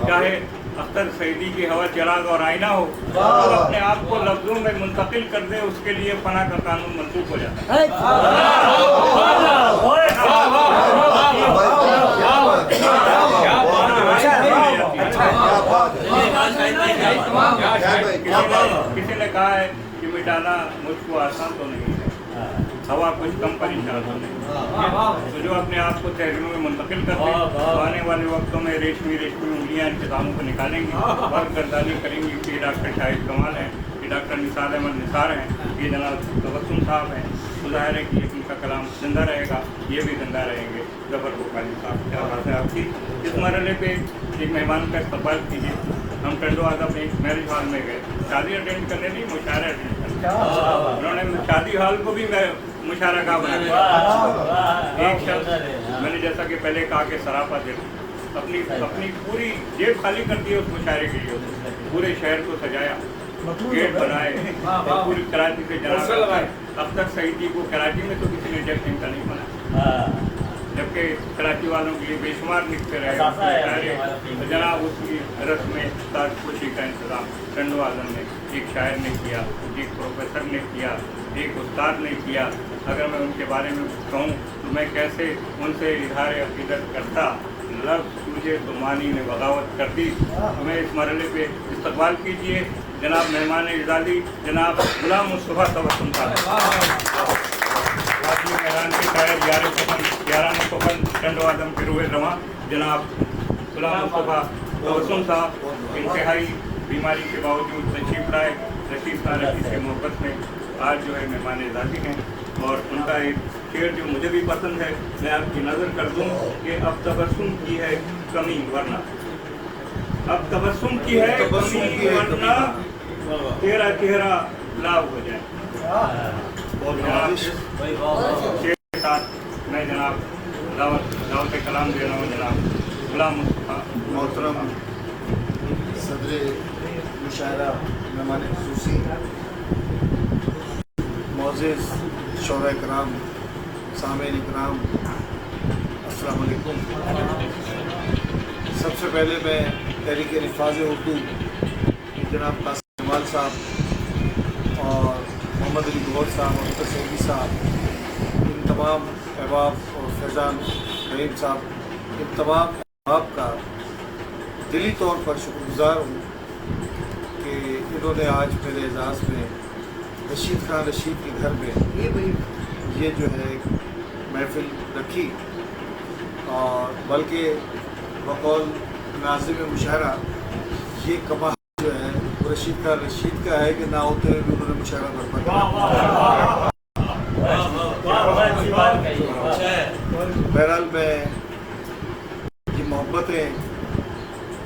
चाहे अख्तर सईदी की हवा चिराग और आईना हो, तो अपने आप को लफ्जों में मुंतकिल कर दे, उसके लिए फना का कानून मंसूख हो जाता है। किसी ने कहा है कि मिटाना मुझको आसान तो नहीं है, हवा कुछ कम परेशान तो नहीं, तो जो अपने आप को तहरीरों में मुंतकिल कर दे, तो आने वाले वक्तों में रेशमी उंगलियाँ इंतजामों को निकालेंगी, वर्क गर्दानी करेंगी। ये डॉक्टर शाहिद कमाल हैं, ये डॉक्टर निसार अहमद निसार हैं, ये जनाब तबस्सुम साहब हैं। तो जाहिर है कि इनका कलाम जिंदा रहेगा, ये भी जिंदा रहेंगे। जफर बुखारी साहब, क्या बात है आपकी। इस मरहले पे एक मेहमान का इस्तकबाल कीजिए। हम टंडो आदम एक मैरिज हॉल में गए, शादी अटेंड करने नहीं, मुशायरा अटेंड करने। उन्होंने शादी हॉल को भी मुशायरा का बना दिया। एक शख्स, मैंने जैसा कि पहले कहा कि सराफा दिल, अपनी पूरी जेब खाली कर दी उस मुशायरे के लिए। पूरे शहर को सजाया, गेट बनाए, और पूरी कराची से जनाब अख्तर सईदी को कराची में तो किसी ने जज का नहीं बनाया, जबकि कराची वालों के लिए बेशुमार लिखते रहे। तो जनाब उसकी रस्म में ताज खुशी का इंतजाम टंडो आजम ने, एक शायर ने किया, एक प्रोफेसर ने किया, एक उस्ताद ने किया। अगर मैं उनके बारे में कहूँ तो मैं कैसे उनसे इजहार अकीदत करता, लफ्ज़ तुझे तो मानी ने बगावत कर दी। हमें इस मरहले पे इस्तकबाल कीजिए जनाब मेहमान इजाज़ी जनाब गुलाम मुस्तफ़ा तबस्सुम साहब, मैदान के शायर 11 मुस्तफ़ा टंडो आदम के रूह रवां जनाब गुलाम मुस्तफ़ा तबस्सुम साहब इंतहाई बीमारी के बावजूद तशरीफ लाए। रशीद खान रशीद की मोहब्बत में आज जो है मेहमान इजाज़ी हैं, और उनका एक शेर जो मुझे भी पसंद है, मैं आपकी नज़र कर दूँ कि अब तबस्सुम की है कमी वरना, अब तबस्सुम की है कमी वरना तेरा चेहरा लाभ हो जाए। शेर के साथ मैं जनाब दावत कलाम दे रहा हूँ जनाब गुलाम मुस्तफ़ा। मोहतरम सदर मुशायरा मेहमान खुसूसी, मोअज़्ज़िज़ शोरा इकराम, सामीन इकराम, अस्सलाम वालेकुम। सबसे पहले मैं तहरीक रिफाज़ उर्दू जनाब कासिम जमाल साहब और मोहम्मद अली गौहर साहब और अख्तर सईदी साहब, इन तमाम अहबाब और फैज़ान रहीम साहब, इन तमाम अहबाब का दिली तौर पर शुक्रगुज़ार हूँ कि इन्होंने आज मेरे एजाज़ में रशीद खान रशीद के घर में ये जो है महफिल रखी, और बल्कि बकौल नाज़िम मुशायरा ये कमाल जो है वो रशीद खान रशीद का है कि ना होते हुए भी उन्होंने मुशायरा बर्पा। बहरहाल मैं ये मोहब्बतें,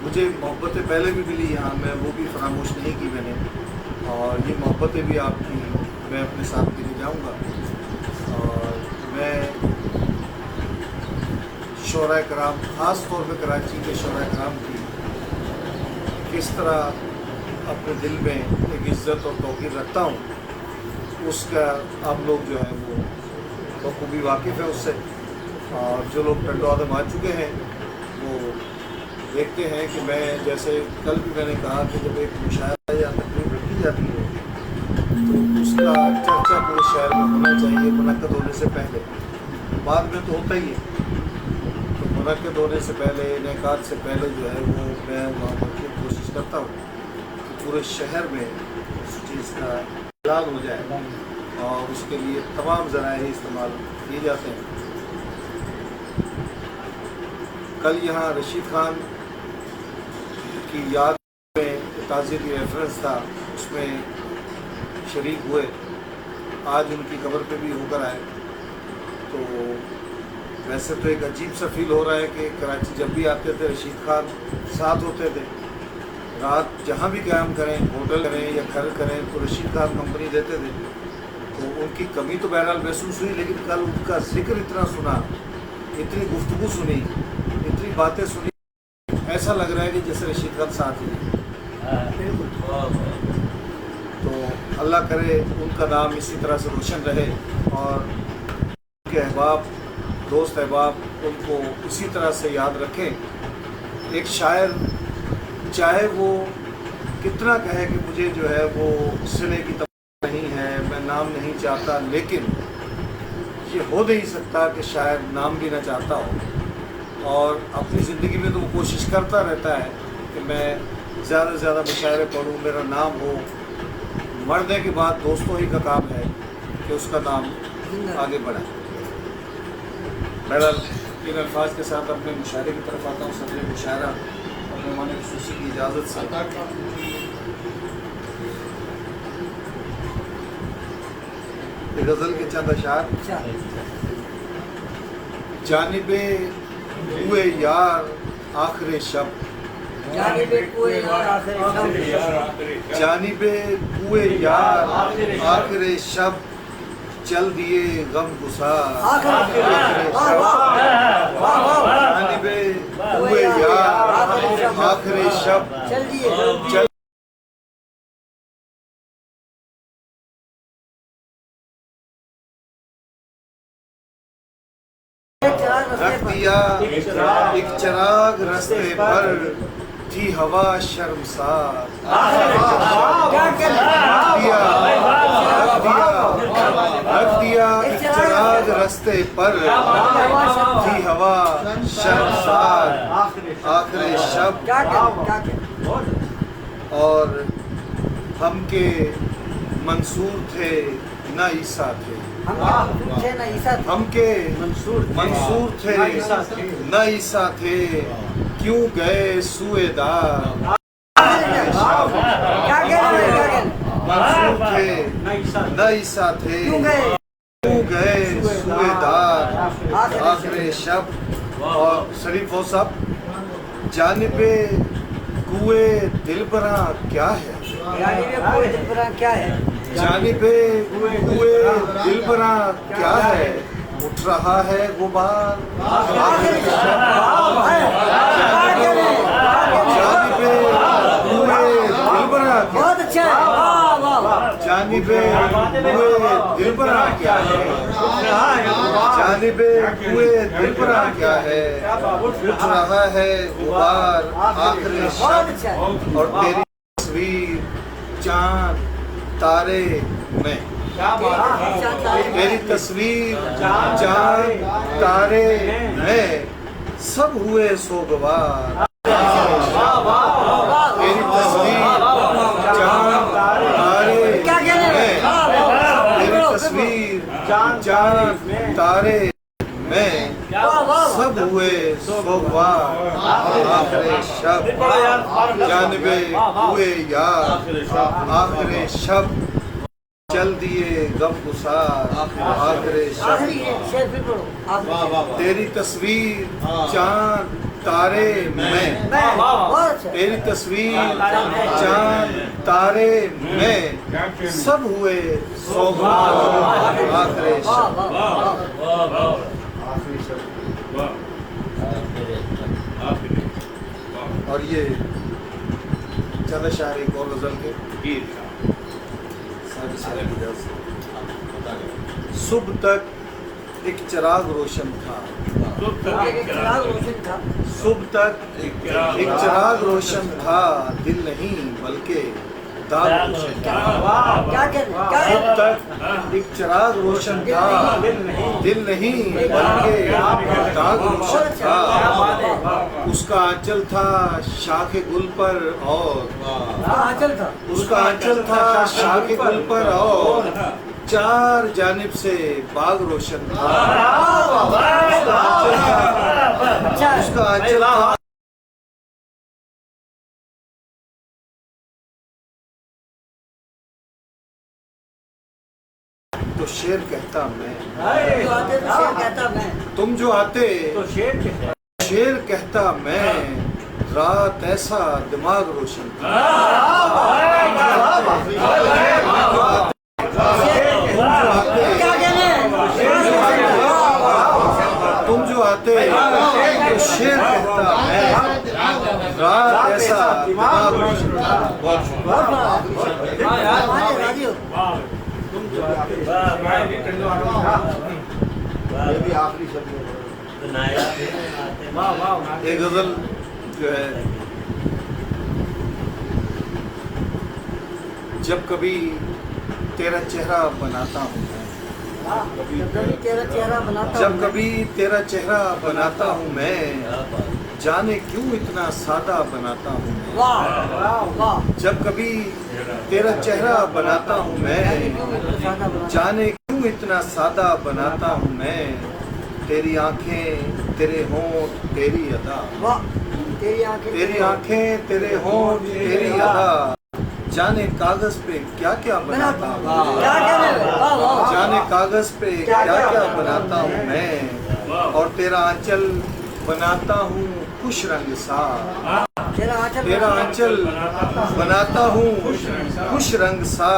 मुझे मोहब्बतें पहले भी मिली यहाँ, मैं वो भी फरामोश नहीं की मैंने, और ये मोहब्बतें भी आपकी मैं अपने साथ लेके जाऊँगा। और मैं शोरा कराम, ख़ास तौर पे कराची के शोरा कराम की किस तरह अपने दिल में एक इज़्ज़त और तौक़ीर रखता हूँ, उसका आप लोग जो है वो बखूबी वाकिफ़ है उससे। और जो लोग टंडो आदम आ चुके हैं वो देखते हैं कि मैं, जैसे कल भी मैंने कहा कि जब एक मुशायरा या तकरीब रखी जाती है तो उसका चर्चा पूरे शहर में होना चाहिए मुनक़्क़द होने से पहले। बाद में तो होता ही है, तो मुनक़्क़द होने से पहले, इनेकाद से पहले जो है वो मैं वहाँ पर की कोशिश करता हूँ कि पूरे शहर में उस चीज़ का ऐलान हो जाए, और उसके लिए तमाम ज़राए इस्तेमाल किए जाते हैं। कल यहाँ रशीद खान की याद में ताज़ियती रेफरेंस था उसमें शरीक हुए। आज उनकी कब्र पे भी होकर आए। तो वैसे तो एक अजीब सा फील हो रहा है कि कराची जब भी आते थे रशीद खान साथ होते थे। रात जहाँ भी क़याम करें, होटल करें या घर करें, तो रशीद खान कंपनी देते थे। तो उनकी कमी तो बहरहाल महसूस हुई, लेकिन कल उनका जिक्र इतना सुना, इतनी गुफ्तगू सुनी, इतनी बातें सुनी, ऐसा लग रहा है कि जैसे रशीद खान साथ ही हैं। तो अल्लाह करे उनका नाम इसी तरह से रोशन रहे और उनके अहबाब, दोस्त अहबाब उनको इसी तरह से याद रखें। एक शायर चाहे वो कितना कहे कि मुझे जो है वो सिले की तमन्ना नहीं है, मैं नाम नहीं चाहता, लेकिन ये हो नहीं सकता कि शायर नाम भी ना चाहता हो। और अपनी ज़िंदगी में तो वो कोशिश करता रहता है कि मैं ज़्यादा से ज़्यादा मुशायरे पढ़ूँ, मेरा नाम हो। मरने के बाद दोस्तों ही का काम है कि उसका नाम आगे बढ़े। बहरहाल इन अल्फाज के साथ अपने मुशायरे की तरफ आता हूँ। सदर मुशायरा और मेहमान खुसूसी की इजाज़त से गज़ल के चंद अशार। जानिबे हुए यार आखिर शब, जानिबे कुए यार आखिर शब, जानिबे हुए यार आखिर शब, चल दिए गम गुसार जानिबे हुए यार आखिर शब, चल दिए रख दिया एक चिराग रास्ते पर, थी हवा शर्मसार। रख दिया एक चिराग रास्ते पर, थी हवा शर्मसार आखिर शब। और हम के मंसूर थे न ईसा थे, हम के मंसूर थे न ईसा थे, क्यों गए सुएदार। मंसूर थे न ईसा थे, क्यों गए सुएदार आखिर शब। और शरीफ हो सब, जानिबे कुए दिलबरा क्या है, क्या है, जानिबे कुए दिलबरा क्या है, उठ रहा है गुबार आखिर शब। जानिबे कुए दिलबरा बहुत अच्छा है, जानिबे कुए दिलबरा क्या है, जानिबे कुए दिलबरा क्या है, उठ रहा है गुबार आखिर शब। और तेरी तस्वीर चांद तारे में, तेरी तस्वीर चांद तारे में, सब हुए सोगवार। तेरी तस्वीर चांद तारे में, तेरी तस्वीर चांद तारे में, सब हुए सोगवार आखिर शब। जानिबे हुए यार आखिर शब, चल दिए गम गुसार आखिर शब। तेरी तस्वीर चांद तारे में, तेरी तस्वीर चांद तारे में, सब हुए सोगवार आखिर शब। और ये चंद शायर एक और गजल के सुबह तक एक चिराग रोशन था, सुबह तक एक चिराग रोशन था, दिल नहीं बल्कि दाग रोशन था। सुबह तक एक चिराग रोशन था, दिल नहीं बल्कि दाग रोशन था। उसका आंचल था शाखे गुल पर और उसका आंचल था शाखे गुल पर और चार जानिब से बाग रोशन था। उसका आंचल था तो शेर कहता मैं, जो आते तो शेर कहता मैं, तुम जो आते तो शेर के है। शेर कहता मैं, रात ऐसा दिमाग रोशन था। क्या कहने तुम जो आते तो शेर कहता मैं, रात ऐसा दिमाग रोशन था। राजी हो तुम जो आते ये भी आखिरी शब्द है। तो नायाब है, आते हैं। वाह वाह एक गजल जो है, जब कभी तेरा चेहरा बनाता हूँ कभी तेरा चेहरा बनाता जब हूँ कभी तेरा चेहरा बनाता हूँ मैं, जाने क्यों इतना सादा बनाता हूँ मैं। वाह वाह जब कभी तेरा चेहरा बनाता हूँ मैं, जाने क्यों इतना सादा बनाता हूँ मैं। तेरी आंखें तेरे होंठ तेरी अदा, वाह तेरी आंखें तेरी आंखें तेरे होंठ तेरी अदा, जाने कागज पे क्या क्या बनाता हूँ। क्या कहने वाह वाह जाने कागज पे क्या क्या बनाता हूँ मैं, और तेरा आंचल बनाता हूँ खुश रंग सा। तेरा आंचल तेरा आंचल बनाता हूँ खुश रंग सा,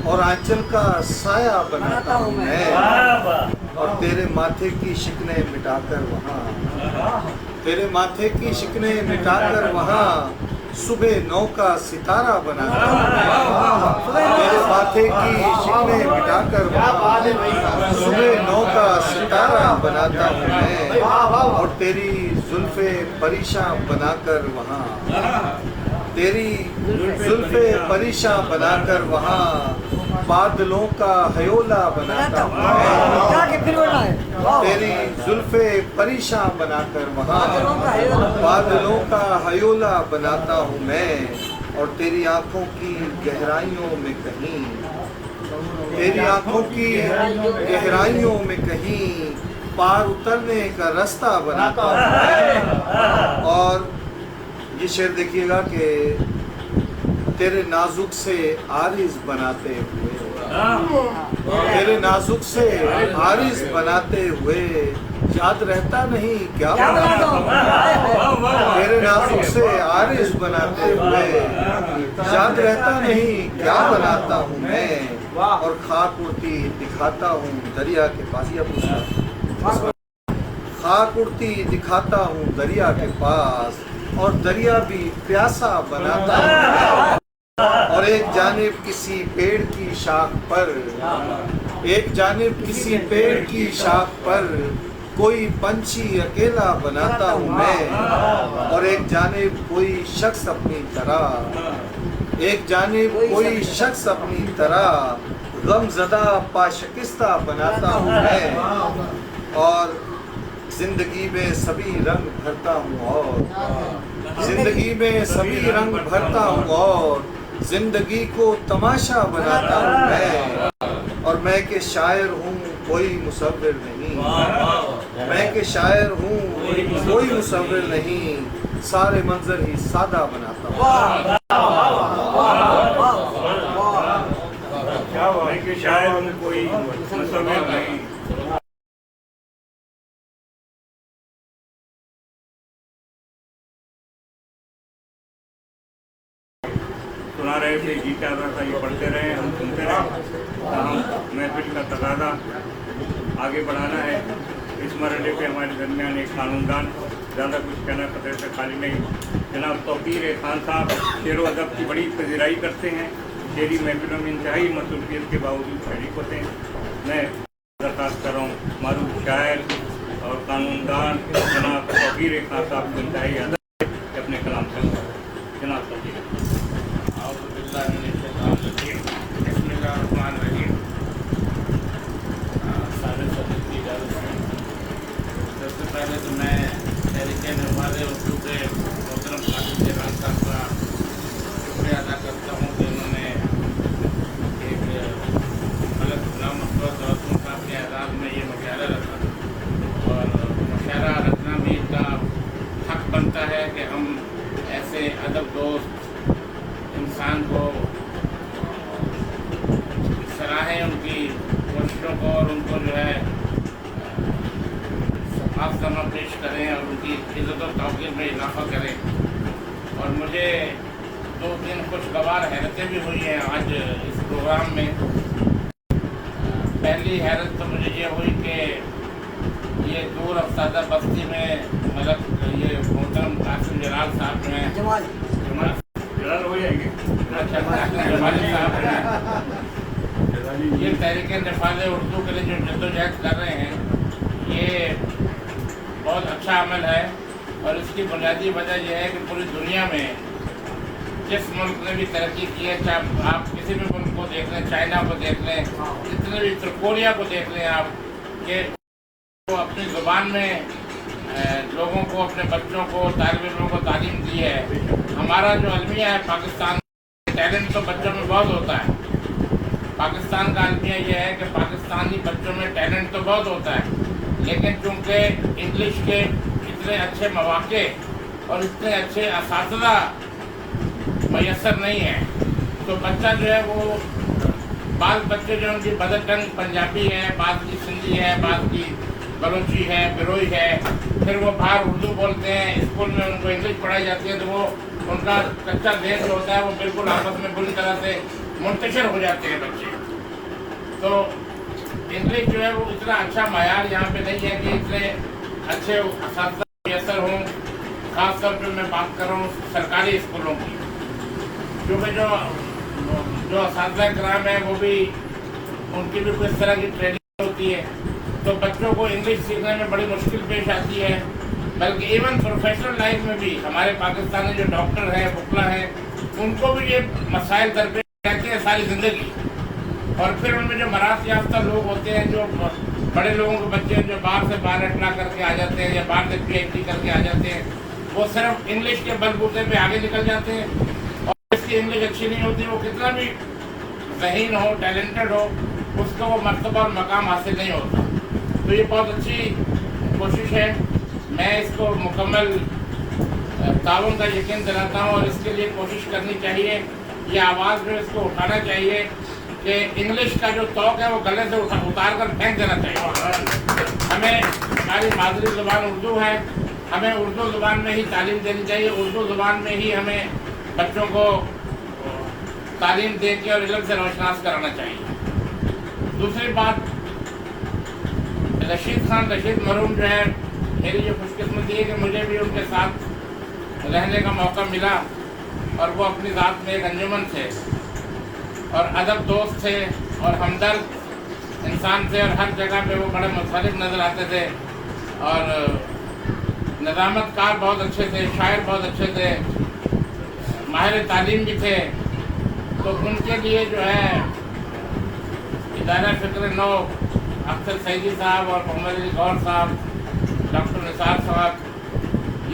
और आंचल का साया बनाता हूँ मैं। और तेरे माथे की शिकने मिटाकर वहाँ, तेरे माथे की शिकने मिटाकर वहाँ, सुबह 9 का सितारा बनाता हूँ मैं। तेरे माथे की शिकने मिटाकर वहाँ, सुबह 9 का सितारा बनाता हूँ मैं। और तेरी जुल्फे परेशान बनाकर वहाँ, तेरी जुल्फे परेशान बनाकर वहाँ, बादलों का हयोला बनाता हूँ मैं। क्या के फिर बोलना है वाह तेरी जुल्फे परेशान बनाकर वहाँ, बादलों का हयोला। बादलों का हयोला बनाता हूँ मैं। और तेरी आंखों की गहराइयों में कहीं, तेरी आंखों की गहराइयों में कहीं, पार उतरने का रास्ता बनाता हूँ मैं। और ये शेर देखिएगा कि तेरे नाजुक से आरिज़ बनाते हुए, तेरे नाजुक से आरिज़ बनाते हुए, याद रहता नहीं क्या क्या बनाता बनाता हूँ। हूँ तेरे नाजुक से आरिज़ बनाते हुए, याद रहता नहीं क्या बनाता हूँ मैं। और खाक उड़ती दिखाता हूँ दरिया के पास, या पूछा खाक उड़ती दिखाता हूँ दरिया के पास, और दरिया भी प्यासा बनाता हूँ। और एक जानिब किसी पेड़ की शाख पर, एक जानिब किसी पेड़ की शाख पर, कोई पंछी अकेला बनाता हूँ मैं। और एक जानिब कोई शख्स अपनी तरह, एक जानिब कोई शख्स अपनी तरह, गमज़दा पाशिकस्ता बनाता हूँ मैं। और जिंदगी में सभी रंग भरता हूँ, और जिंदगी में सभी रंग भरता हूँ, और जिंदगी को तमाशा बनाता हूँ मैं। और मैं के शायर हूँ कोई मुसव्विर नहीं, मैं के शायर हूँ कोई मुसव्विर नहीं, सारे मंजर ही सादा बनाता हूँ। मैं कि शायर हूँ कोई मुसव्विर नहीं। सुना रहे थे, गीत आ रहा था, ये पढ़ते रहे, हम सुनते रहे। हम महफिल का तकाजा आगे बढ़ाना है। इस मरहले पे हमारे दरमियान एक कानूनदान, ज़्यादा कुछ कहना खतरे से खाली नहीं, जनाब तौकीर खान साहब शेर व अदब की बड़ी पजीराई करते हैं। शेरी महफिलों में इंतहाई मसरूफियत के बावजूद शरीक होते हैं। मैं दरख्वास्त कर रहा हूँ मारूफ शायर और कानूनदान जनाब तौकीर खान साहब को इंतहाई अदब के अपने कलाम से जनाब तौकीर। सबसे पहले तो मैं तहरीके नरवाले और दूसरे मोहतरम खालिद जलाल साहब का शुक्रिया अदा करता हूँ कि उन्होंने एक गलत नामस्वत और उनका अपने आज़ाद में ये मशारा रखा, और मशारा रखना भी इनका हक बनता है कि हम ऐसे अदब दोस्त इंसान को सराहें, उनकी बच्चों को और उनको जो है आसमा पेश करें और उनकी इज़्ज़त और तौक़ीर में इजाफा करें। और मुझे 2-3 खुशगवार हैरतें भी हुई हैं आज इस प्रोग्राम में। पहली हैरत तो मुझे ये हुई कि ये दूर अफ्सादा बस्ती में मतलब ये मोहतरम कासिम जलाल साहब जो हैं जलाल हो जाएंगे। अच्छा जमाली साहब हैं, ये तहरीक निफाज़ उर्दू के लिए जो जद्दोजहद कर रहे हैं ये बहुत अच्छा अमल है। और इसकी बुनियादी वजह यह है कि पूरी दुनिया में जिस मुल्क ने भी तरक्की की है, चाहे आप किसी भी मुल्क को देख लें, चाइना को देख लें, जितने भी कोरिया को देख लें आप, ये वो अपनी ज़ुबान में लोगों को, अपने बच्चों को, तालिब इल्मों को तालीम दी है। हमारा जो अलमिया है पाकिस्तान, टैलेंट तो बच्चों में बहुत होता है। पाकिस्तान का अलमिया ये है कि पाकिस्तानी बच्चों में टैलेंट तो बहुत होता है, लेकिन चूँकि इंग्लिश के इतने अच्छे मौक़े और इतने अच्छे असातिज़ा मैसर नहीं है, तो बच्चा जो है वो बाज़ बच्चे जो उनकी मदर टंग पंजाबी है, बाज़ की सिंधी है, बाज़ की बलोची है, बिरोई है, फिर वो बाहर उर्दू बोलते हैं, स्कूल में उनको इंग्लिश पढ़ाई जाती है, तो वो उनका कच्चा देश जो होता है वो बिल्कुल आपस में बुरी तरह से मुंतशिर हो जाते हैं बच्चे। तो इंग्लिश जो है वो इतना अच्छा मायार यहाँ पे नहीं है कि इतने अच्छे असातिज़ा मैसर हों। ख़ास तौर पर मैं बात कर रहा हूँ सरकारी स्कूलों की, क्योंकि जो असातिज़ा कराम है वो भी उनकी भी किस तरह की ट्रेनिंग होती है, तो बच्चों को इंग्लिश सीखने में बड़ी मुश्किल पेश आती है। बल्कि इवन प्रोफेशनल लाइफ में भी हमारे पाकिस्तानी जो डॉक्टर हैं, वकील हैं, उनको भी ये मसाइल दरपेश रहते हैं सारी ज़िंदगी। और फिर उनमें जो मरास याफ्ता लोग होते हैं, जो बड़े लोगों के बच्चे जो बाहर से बायोनेट करके आ जाते हैं या बाहर से PhD करके आ जाते हैं, वो सिर्फ इंग्लिश के बलबूते पे आगे निकल जाते हैं। और इसकी इंग्लिश अच्छी नहीं होती, वो कितना भी ज़हीन हो, टैलेंटेड हो, उसका वो मर्तबा और मकाम हासिल नहीं होता। तो ये बहुत अच्छी कोशिश है, मैं इसको मुकम्मल ताउन का यकीन दिलाता हूँ। और इसके लिए कोशिश करनी चाहिए, ये आवाज़ जो इसको उठाना चाहिए कि इंग्लिश का जो तौक है वो गले से उतार कर फेंक देना चाहिए। हमें हमारी मादरी ज़ुबान उर्दू है, हमें उर्दू ज़ुबान में ही तालीम देनी चाहिए, उर्दू ज़ुबान में ही हमें बच्चों को तालीम दे के और इल्म से रोशनास कराना चाहिए। दूसरी बात, रशीद मरहूम जो है, मेरी जो खुशकिस्मती है कि मुझे भी उनके साथ रहने का मौका मिला, और वो अपनी ज़ात में एक अंजुमन थे और अदब दोस्त थे और हमदर्द इंसान थे, और हर जगह पे वो बड़े मुख्तलिफ नज़र आते थे और निज़ामतकार बहुत अच्छे थे, शायर बहुत अच्छे थे, माहिर तालीम भी थे। तो उनके लिए जो है इदारा फ़िक्र नौ अख्तर सईदी साहब और मोहम्मद अली गौर साहब, डॉक्टर निसार साहब,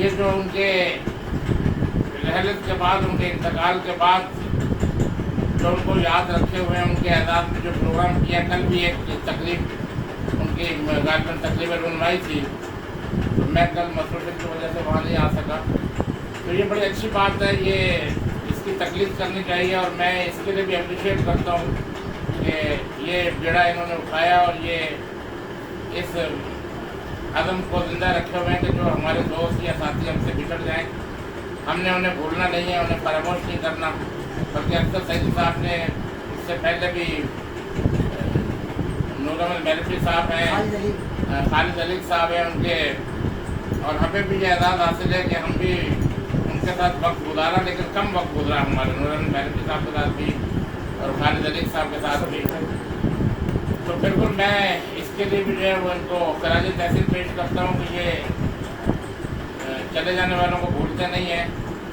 ये जो उनके रहलत के बाद, उनके इंतकाल के बाद जो उनको याद रखे हुए हैं, उनके एजाज़ में जो प्रोग्राम किया, कल भी एक तकरीब उनकी गालिबन तकरीब रनवाई थी, तो मैं कल मसरूफ़ियत की वजह से वहाँ नहीं आ सका। तो ये बड़ी अच्छी बात है, ये इसकी तकलीफ करनी चाहिए। और मैं इसके लिए भी अप्रिशिएट करता हूँ कि ये बेड़ा इन्होंने उठाया और ये इस अज़म को ज़िंदा रखे हुए हैं कि जो हमारे दोस्त या साथी हमसे बिछड़ जाएँ, हमने उन्हें भूलना नहीं है, उन्हें फरामोश नहीं करना। बल्कि अख्तर सईदी साहब ने इससे पहले भी, नूर अहमद मेहरफी साहब हैं, खालिद अली साहब हैं उनके, और हमें भी ये एजाज़ हासिल है कि हम भी उनके साथ वक्त गुजारा, लेकिन कम वक्त गुजरा हमारे नूर अहमद मेहरफी साहब के साथ भी और खालिद अली साहब के साथ भी। तो बिल्कुल मैं इसके लिए भी जो है वो इनको खराज तहसीन पेश करता हूँ कि ये चले जाने वालों को भूलते नहीं हैं।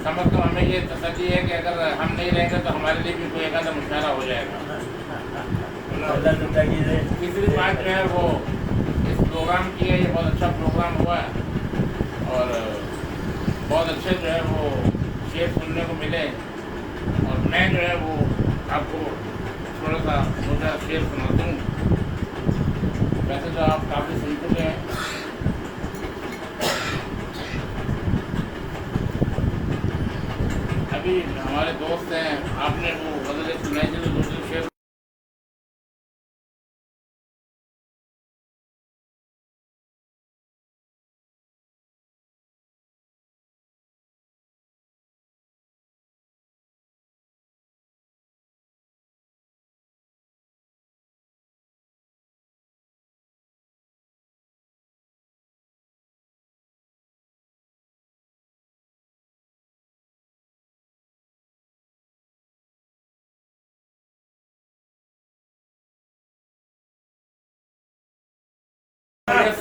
कम अज़ कम हमें ये तसल्ली है कि अगर हम नहीं रहेंगे तो हमारे लिए भी कोई एक आधा मुशायरा हो जाएगा। तीसरी बात जो है वो इस प्रोग्राम की है, ये बहुत अच्छा प्रोग्राम हुआ है और बहुत अच्छे जो है वो शेर सुनने को मिले। और मैं जो है वो आपको थोड़ा सा सोचा शेर सुनाता हूँ। वैसे तो आप काफ़ी सुन चुके हैं। अभी हमारे दोस्त हैं, आपने वो गज़ल सुनाई थी तो दूसरे शेर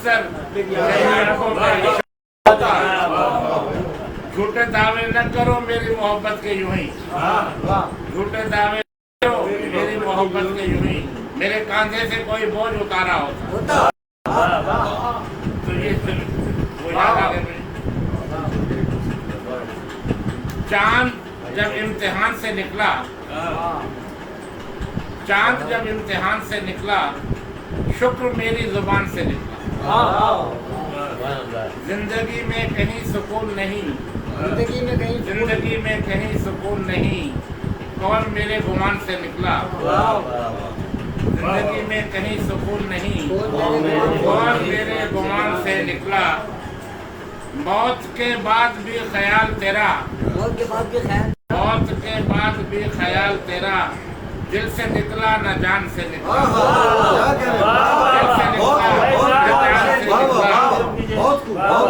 मुयस्सर मेरी आंखों का झूठे दावे न करो मेरी मोहब्बत के यूं ही झूठे दावे न करो मेरी मोहब्बत के यूं ही मेरे कांधे से कोई बोझ उतारा होता तो ये वो याद आ गया मुझे। चांद जब इम्तिहान से निकला चांद जब इम्तिहान से निकला शुक्र मेरी जुबान से निकला जिंदगी में कहीं सुकून नहीं जिंदगी में कहीं सुकून नहीं कौन मेरे गुमान से निकला जिंदगी में कहीं सुकून नहीं कौन मेरे गुमान से निकला मौत के बाद भी ख्याल तेरा मौत के बाद भी ख्याल तेरा दिल से निकला न जान से निकला दिल से निकला न जान से निकला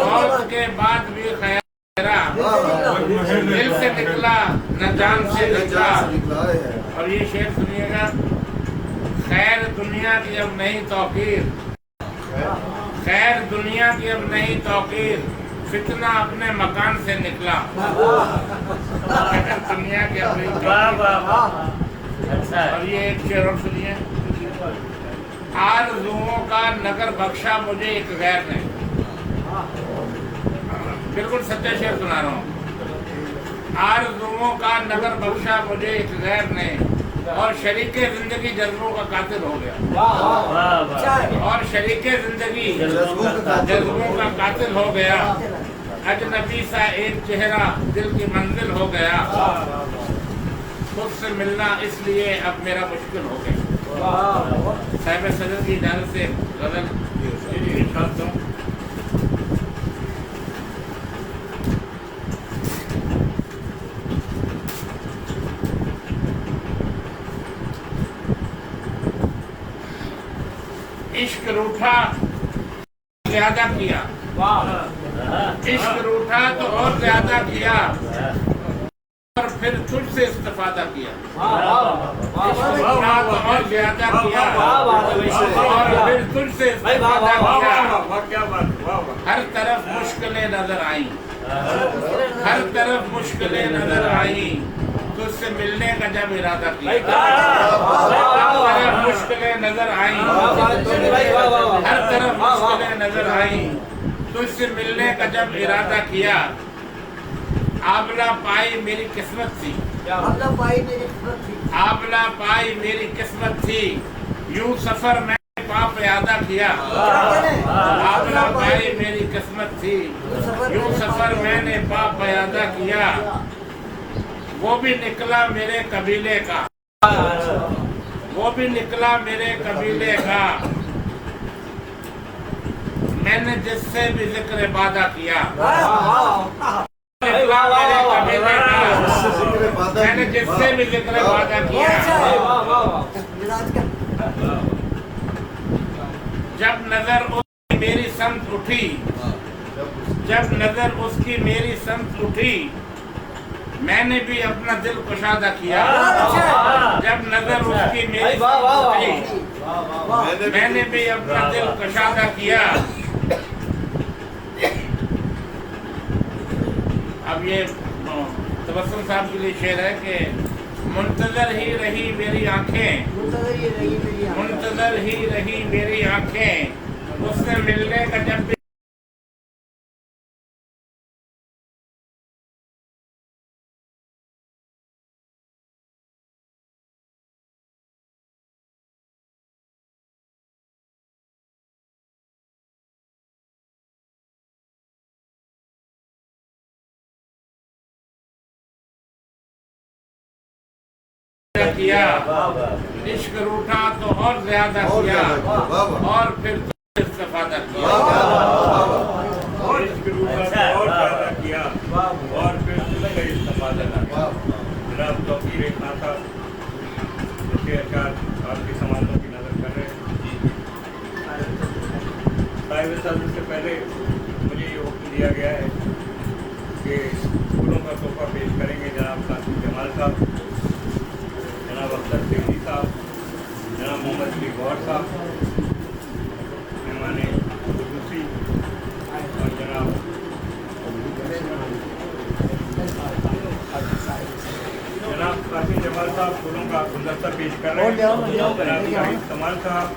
मौत के बाद भी ख्याल तेरा दिल से निकला न जान से निकला और ये शेर सुनिएगा खैर दुनिया की अब नहीं तौकीर खैर दुनिया की अब नहीं तौकीर फितना अपने मकान से निकला दुनिया की अब नहीं और ये एक शेर और सुनिए आरज़ुओं का नगर बख्शा मुझे एक गैर ने बिल्कुल सच्चा शेर सुना रहा हूँ आरज़ुओं का नगर बख्शा मुझे एक गैर ने और शरीके जिंदगी जज्बों का कातिल हो गया और शरीके जिंदगी जज्बों का कातिल हो गया अजनबी सा एक चेहरा दिल की मंजिल हो गया खुद से मिलना इसलिए अब मेरा मुश्किल हो गया साहिब सदर की इजाजत से गजल इरशाद दूं इश्क रूठा ज्यादा किया इश्क रूठा तो और ज्यादा किया और फिर तुझसे इस्तिफादा किया इश्क रूठा तो और ज्यादा किया और फिर तुझसे इस्तिफादा किया हर तरफ मुश्किलें नजर आई हर तरफ मुश्किलें नजर आई तुझसे मिलने का जब इरादा किया हर तरफ मुश्किलें नजर आई हर तरफ मुश्किलें नजर आई तुझसे मिलने का जब इरादा किया आबला पाई मेरी किस्मत थी आबला पाई मेरी किस्मत थी यूं सफर मैंने पाप यादा किया आबला पाई मेरी किस्मत थी यूं सफर मैंने पाप यादा किया वो भी निकला मेरे कबीले का वो भी निकला मेरे कबीले का मैंने जिससे भी जिक्र वादा किया निकला मेरे कबीले का मैंने जिससे भी जिक्र वादा किया जब नजर उसकी मेरी समत उठी जब नजर उसकी मेरी समत उठी मैंने भी अपना दिल कुशादा किया जब नजर उसकी मेरी उठी मैंने भी अपना दिल कुशादा किया अब ये तबस्सुम साहब के लिए शेर है कि मुंतजर ही रही मेरी आंखें मुंतजर ही रही मेरी आंखें उससे मिलने का जब भी किया इश्क रूठा तो और ज्यादा किया और फिर इस्तिफादा किया इश्क रूठा तो और ज्यादा किया और फिर तुझसे इस्तिफादा किया जनाब तौकीर एक नाता इसके अशार आपकी समाजों की नजर कर रहे हैं साहिब सदर से पहले मुझे ये हुक्म दिया गया है कि फूलों का तोहफा पेश करेंगे जनाब कासिम जमाल साहब जनाब अख्तर सिद्दीकी साहब जनाब मोहम्मद अली गौहर साहब मेहमान जनाब शाहिद कमाल साहब,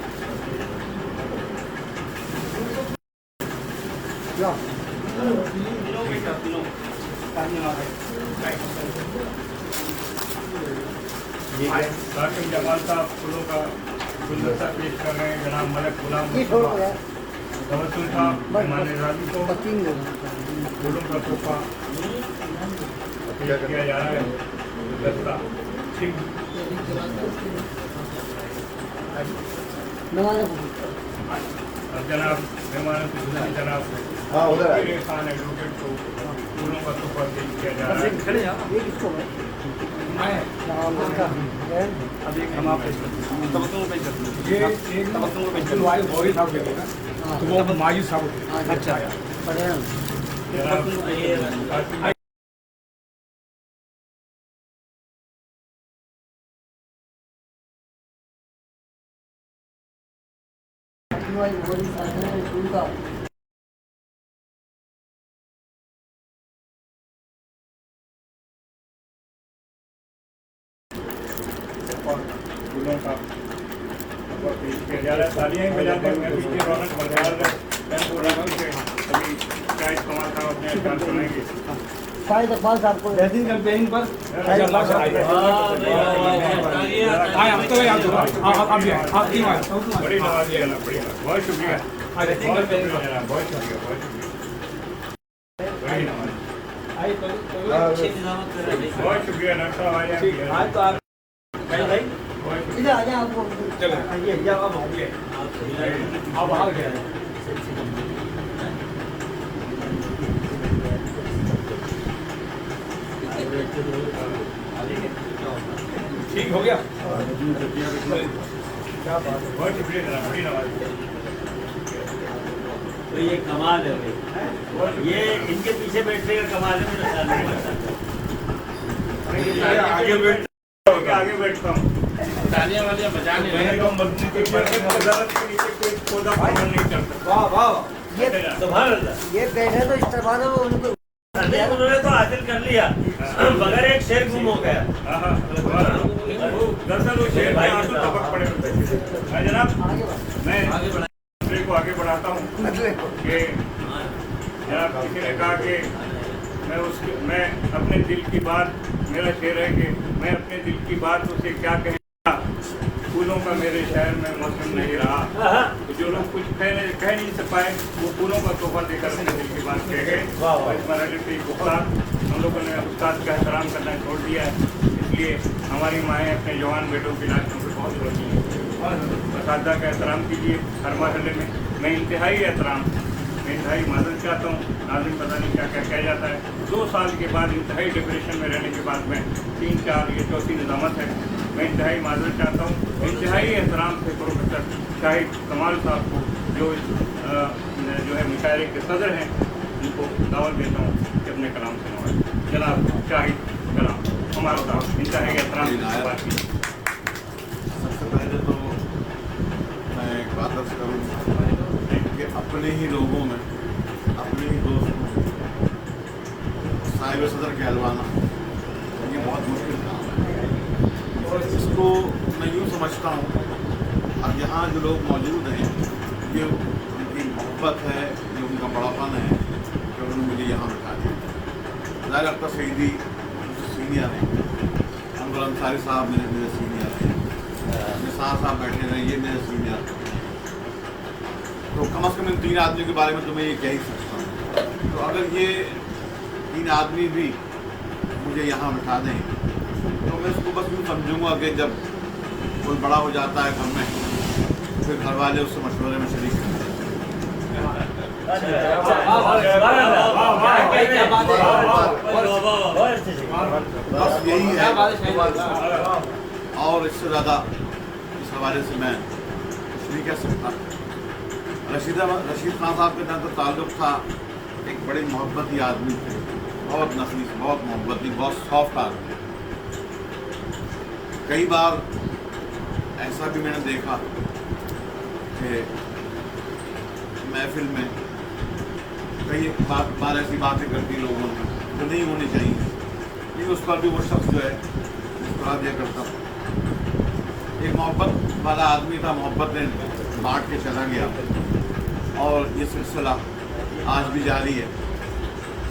कासिम जमाल साहब फूलों का गुलदस्ता पेश कर रहे हैं। जनाब मलिक गुलाम तवस्सुल साहब मेहमान राजी को फूलों का तोहफा पेश किया जा रहा है। गुलदस्ता ठीक और जनाब मेहमान जनाब खान एडवोकेट को फूलों का तोहफा पेश किया जा रहा है। तो वो मायूस साहब अच्छा जनाब फूलों का तोहफा पेश किया जा रहा है। तालियां ही बजाते हैं पीछे रौनक बरकरार है। अभी शाहिद कमाल साहब अपने अशआर सुनाएंगे। शाहिद इकबाल साहब को जैसी कैंपेनिंग पर बड़ी नवाजी है ना, बड़ी बहुत शुक्रिया, बहुत शुक्रिया जनाब, बहुत शुक्रिया, बहुत शुक्रिया, बड़ी नवाजी, बहुत शुक्रिया डॉक्टर साहब आए इधर आ जाए आपको ठीक हो गया। बहुत शुक्रिया जनाब, बड़ी नवाजी। तो ये कमाल है भाई, ये इनके पीछे बैठने का कमाल है। मेरा ख्याल नहीं बनता। आगे बैठता हूँ। तालियां वालियां बजाने मैंने कहा मस्जिद के वजारत के नीचे कोई पौधा फूल नहीं चलता। वाह वाह ये सुभान अल्लाह। ये बैठे तो इस तरह से उनको उन्होंने तो हासिल कर लिया, मगर एक शेर गुम हो गया। दरअसल वो शेर में आंसू टपक पड़े होते हैं। जनाब मैं दूसरे को आगे बढ़ाता हूँ कि जनाब किसी ने कहा कि मैं अपने दिल की बात, मेरा शेर है कि मैं अपने दिल की बात उसे क्या कहूँ, फूलों का मेरे शहर में मौसम नहीं रहा। तो जो लोग कुछ कह नहीं पाए वो फूलों का तोहफा देकर अपने दिल की बात कह गए। इस मरहले पे उस्ताद हम लोगों ने उस्ताद का एहतराम करना छोड़ दिया है, इसलिए हमारी माएँ अपने जवान बेटों की लाश में बहुत रोती हैं। उस्तादा का एहतराम कीजिए हर मरहले में। मैं इंतहाई माजरत चाहता हूँ, नाज़रीन पता नहीं क्या क्या कहा जाता है। 2 साल के बाद इंतहाई डिप्रेशन में रहने के बाद में 3-4 ये चौथी निज़ामत है। मैं इंतहाई माजरत चाहता हूँ, इंतहाई एहतराम से प्रोफेसर शाहिद कमाल साहब को जो है मुशायरे के सदर हैं, उनको दावत देता हूँ कि अपने कलाम से नवाज़ें। जनाब शाहिद कलाम हमारा साहब इंतहाई एहतराम से बात की। सबसे पहले तो मैं एक बात अर्ज करूँ कि अपने ही लोगों में अपने ही दोस्तों साहिब सदर कहलवाना ये बहुत मुश्किल काम है। और इसको मैं यूँ समझता हूँ अब यहाँ जो लोग मौजूद हैं ये उनकी मोहब्बत है, ये उनका बड़ापन है कि उन्होंने मुझे यहाँ बिठा दिया। ज़ाहिर अख्तर सईदी सीनियर हैं, अनवर अंसारी साहब मेरे सीनियर हैं, निसार साहब बैठे हैं, ये मेरे सीनियर हैं। तो कम से कम इन 3 आदमी के बारे में तो मैं ये कह ही सकता हूँ। तो अगर ये 3 आदमी भी मुझे यहाँ बिठा दें तो मैं इसको बस यूँ समझूंगा कि जब कोई बड़ा हो जाता है घर में फिर घर वाले उससे मशवरे में शरीक करते हैं। बस यही है और इससे ज़्यादा इस हवाले से मैं कुछ नहीं कह सकता। रशीद खान साहब के साथ तो ताल्लुक़ था, एक बड़े मोहब्बती आदमी थे, बहुत नफीस, बहुत मोहब्बती, बहुत सॉफ्ट आदमी। कई बार ऐसा भी मैंने देखा कि महफिल में कई बार ऐसी बातें करती लोगों ने जो नहीं होनी चाहिए, लेकिन उस पर भी वो शख्स जो है मुस्कुरा दिया करता था। एक मोहब्बत वाला आदमी था, मोहब्बत ने बांट के चला गया और ये सिलसिला आज भी जारी है।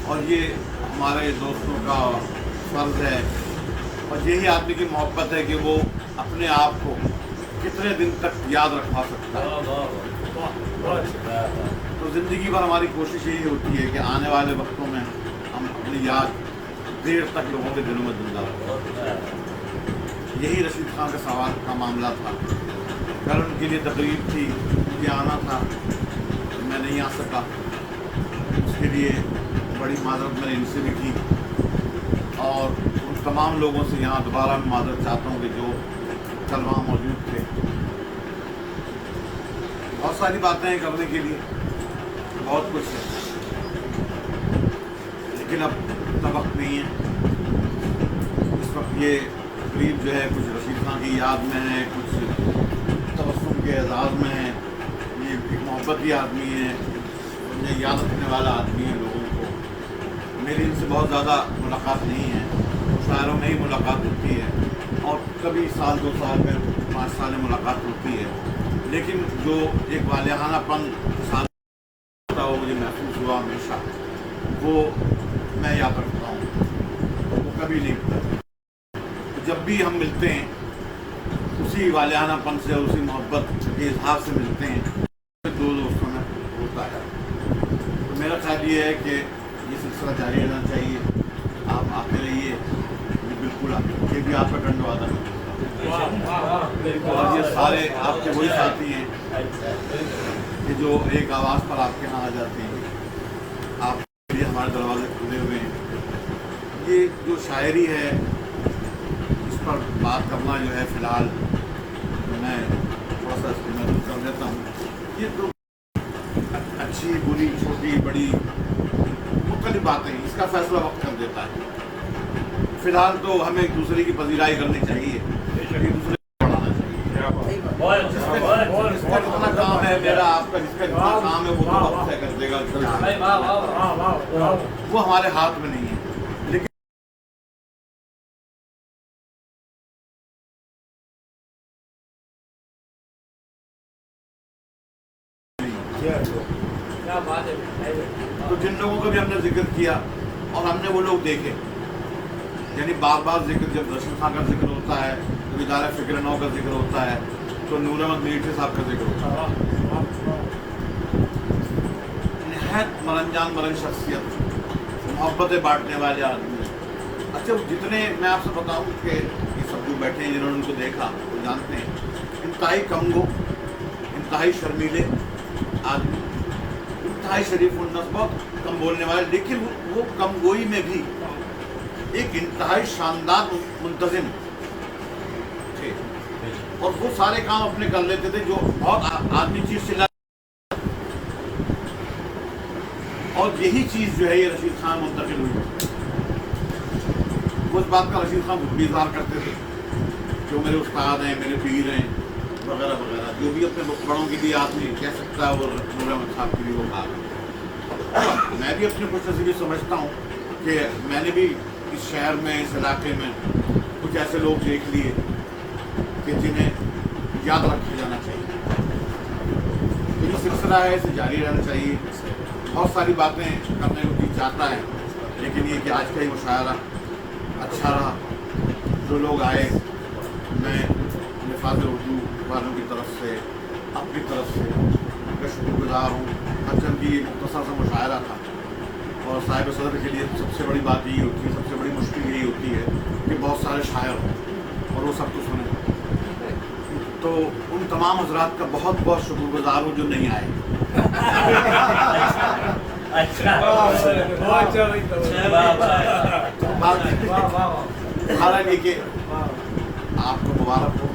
और ये हमारे दोस्तों का फर्ज है और यही आदमी की मोहब्बत है कि वो अपने आप को कितने दिन तक याद रखवा सकता है। तो ज़िंदगी भर हमारी कोशिश यही होती है कि आने वाले वक्तों में हम अपनी याद देर तक लोगों के दिलों में जिंदा रखें। यही रशीद खान के सवाल का मामला था। कल उनके लिए तकरीब थी, मुझे आना था, मैं नहीं आ सका। उसके लिए बड़ी माजरत मैंने इनसे भी की और उन तमाम लोगों से यहाँ दोबारा मैं माजरत चाहता हूँ कि जो कल वहाँ मौजूद थे। बहुत सारी बातें हैं करने के लिए, बहुत कुछ है, लेकिन अब इतना वक्त नहीं है। इस वक्त ये तकरीब जो है कुछ रशीद खान की याद में है, कुछ तबस्सुम के एजाज़ में है। ये एक मोहब्बती आदमी है, मुझे याद रखने वाला आदमी है लोगों को। मेरी इनसे बहुत ज़्यादा मुलाकात नहीं है, शायरों में ही मुलाकात होती है और कभी साल 2 साल में 5 साल में मुलाकात होती है। लेकिन जो एक वालिहानापन साथ था वो मुझे महसूस हुआ हमेशा, वो मैं याद रखता हूँ, वो कभी नहीं भूलता। तो जब भी हम मिलते हैं उसी वालिहानापन से, उसी मोहब्बत के इजहार से मिलते हैं, दो दोस्तों में होता है। तो मेरा ख्याल ये है कि ये सिलसिला जारी रहना चाहिए। आप आते रहिए, ये बिल्कुल ये भी आपका दंड वादा है और ये सारे आपके वही साथी हैं कि जो एक आवाज़ पर आपके यहाँ आ जाते हैं। आपके लिए हमारे दरवाजे खुले हुए हैं। ये जो शायरी है इस पर बात करना जो है फ़िलहाल मैं थोड़ा सा इसको महसूस कर लेता हूँ। ये तो अच्छी बुरी छोटी बड़ी मुख्तलिफ बातें, इसका फैसला वक्त कर देता है। फ़िलहाल तो हमें एक दूसरे की पजीराई करनी चाहिए, एक दूसरे को बढ़ाना चाहिए। जिसका जितना काम है मेरा आपका, जिसका जितना काम है वो तो वक्त तय कर देगा, वो हमारे हाथ में नहीं है। लेकिन तो जिन लोगों का भी हमने जिक्र किया और हमने वो लोग देखे, यानी बार बार जिक्र, जब रशीद खान का जिक्र होता है, जब इदारा फ़िक्र नौ का जिक्र होता है, तो नूर अहमद मीठी साहब का जिक्र होता है। निहायत मरनजान मरन शख्सियत, मोहब्बतें बांटने वाले आदमी। अच्छा, जितने मैं आपसे बताऊं कि ये सब जो बैठे हैं जिन्होंने उनको देखा वो जानते हैं, इंतहाई कमगो, इंतहाई शर्मीले आदमी, इंतहाई शरीफ उन्नस, बहुत कम बोलने वाले, लेकिन वो कमगोई में भी एक इंतहाई शानदार मुंतज़िम थे और वो सारे काम अपने कर लेते थे जो बहुत आदमी चीज़ चिल्ला। और यही चीज़ जो है ये रशीद खान मुंतकिल हुई। उस बात का रशीद खान खुद भी इज़हार करते थे जो मेरे उस्ताद हैं, मेरे पीर हैं वगैरह वगैरह, जो भी अपने बड़ों के लिए आदमी कह सकता है वो नूर अहमद साहब के लिए वो कहा। मैं भी अपने कुछ नसीबी समझता हूँ कि मैंने भी इस शहर में, इस इलाके में कुछ ऐसे लोग देख लिए कि जिन्हें याद रखा जाना चाहिए। तो ये सिलसिला है, इसे जारी रहना चाहिए। बहुत सारी बातें करने को जी चाहता है, लेकिन ये कि आज का ही मुशायरा अच्छा रहा। जो लोग आए, मैं निफाज़ उर्दू वालों की तरफ से, अपनी तरफ से उनका शुक्रगुज़ार हूँ। हरचंद की मुख्तसर सा मुशायरा था और साहिब सदर के लिए सबसे बड़ी बात यही होती है, सबसे बड़ी मुश्किल यही होती है कि बहुत सारे शायर हों और वो सब कुछ सुने। तो उन तमाम हजरात का बहुत बहुत शुक्रगुज़ार हूँ जो नहीं आए। हालांकि कि आपको मुबारक हो,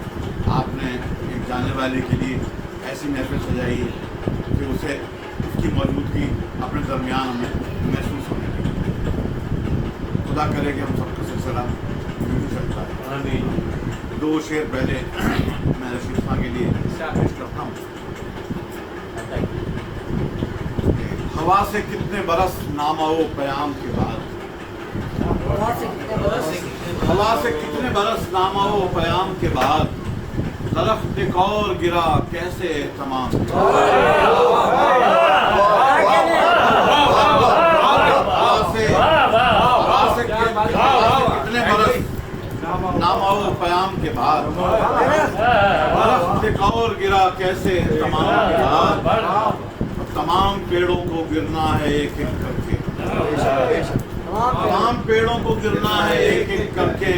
आपने एक जाने वाले के लिए ऐसी महफिल सजाई है कि उसे उसकी मौजूदगी अपने दरमियान हमें महसूस होने लगी। खुदा करे कि हम सबका सिलसिला यूँ चलता है। दो शेर पहले मैं रशीद खान के लिए पेश करता हूँ। हवा से कितने बरस नाम आओ प्याम के बाद, हवा से कितने बरस नाम आओ प्याम के बाद, दरख्त एक और गिरा कैसे तमाम कितने बरस नामाओ पयाम के बाद दरख्त एक और गिरा कैसे तमाम के बाद तमाम पेड़ों को गिरना है एक एक करके तमाम पेड़ों को गिरना है एक एक करके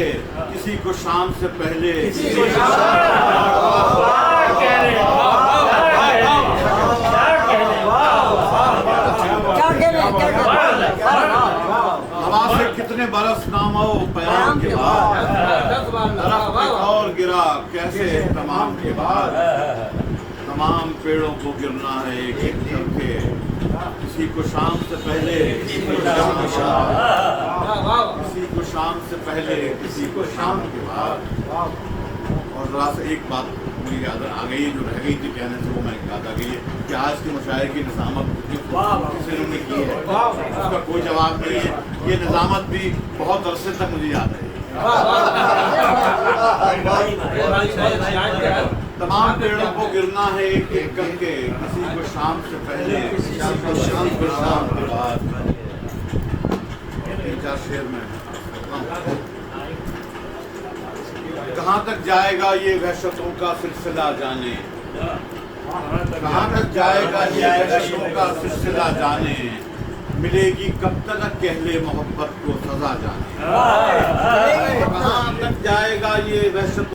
किसी को शाम से पहले हवा से कितने बरस नामो पयाम के बाद दरख्त और गिरा कैसे तमाम के बाद तमाम पेड़ों को गिरना है एक एक करके किसी को शाम से पहले किसी को शाम से पहले किसी को शाम के बाद। और जरा से एक बात मुझे याद आ गई जो रह गई थी कहने से वो मैंने कहा था कि आज के मुशायरे की निज़ामत किसी ने की है उसका कोई जवाब नहीं है। ये निज़ामत भी बहुत अरसे तक मुझे याद है। तमाम पेड़ों को गिरना है एक एक करके किसी को शाम से पहले किसी को शाम के बाद। तीन चार शेर में कहाँ तक जाएगा ये वहशतों का सिलसिला जाने कहाँ तक जाएगा ये वहशतों का सिलसिला जाने मिलेगी कब तक कहले मोहब्बत को सजा जाने कहाँ तक जाएगा ये वहशत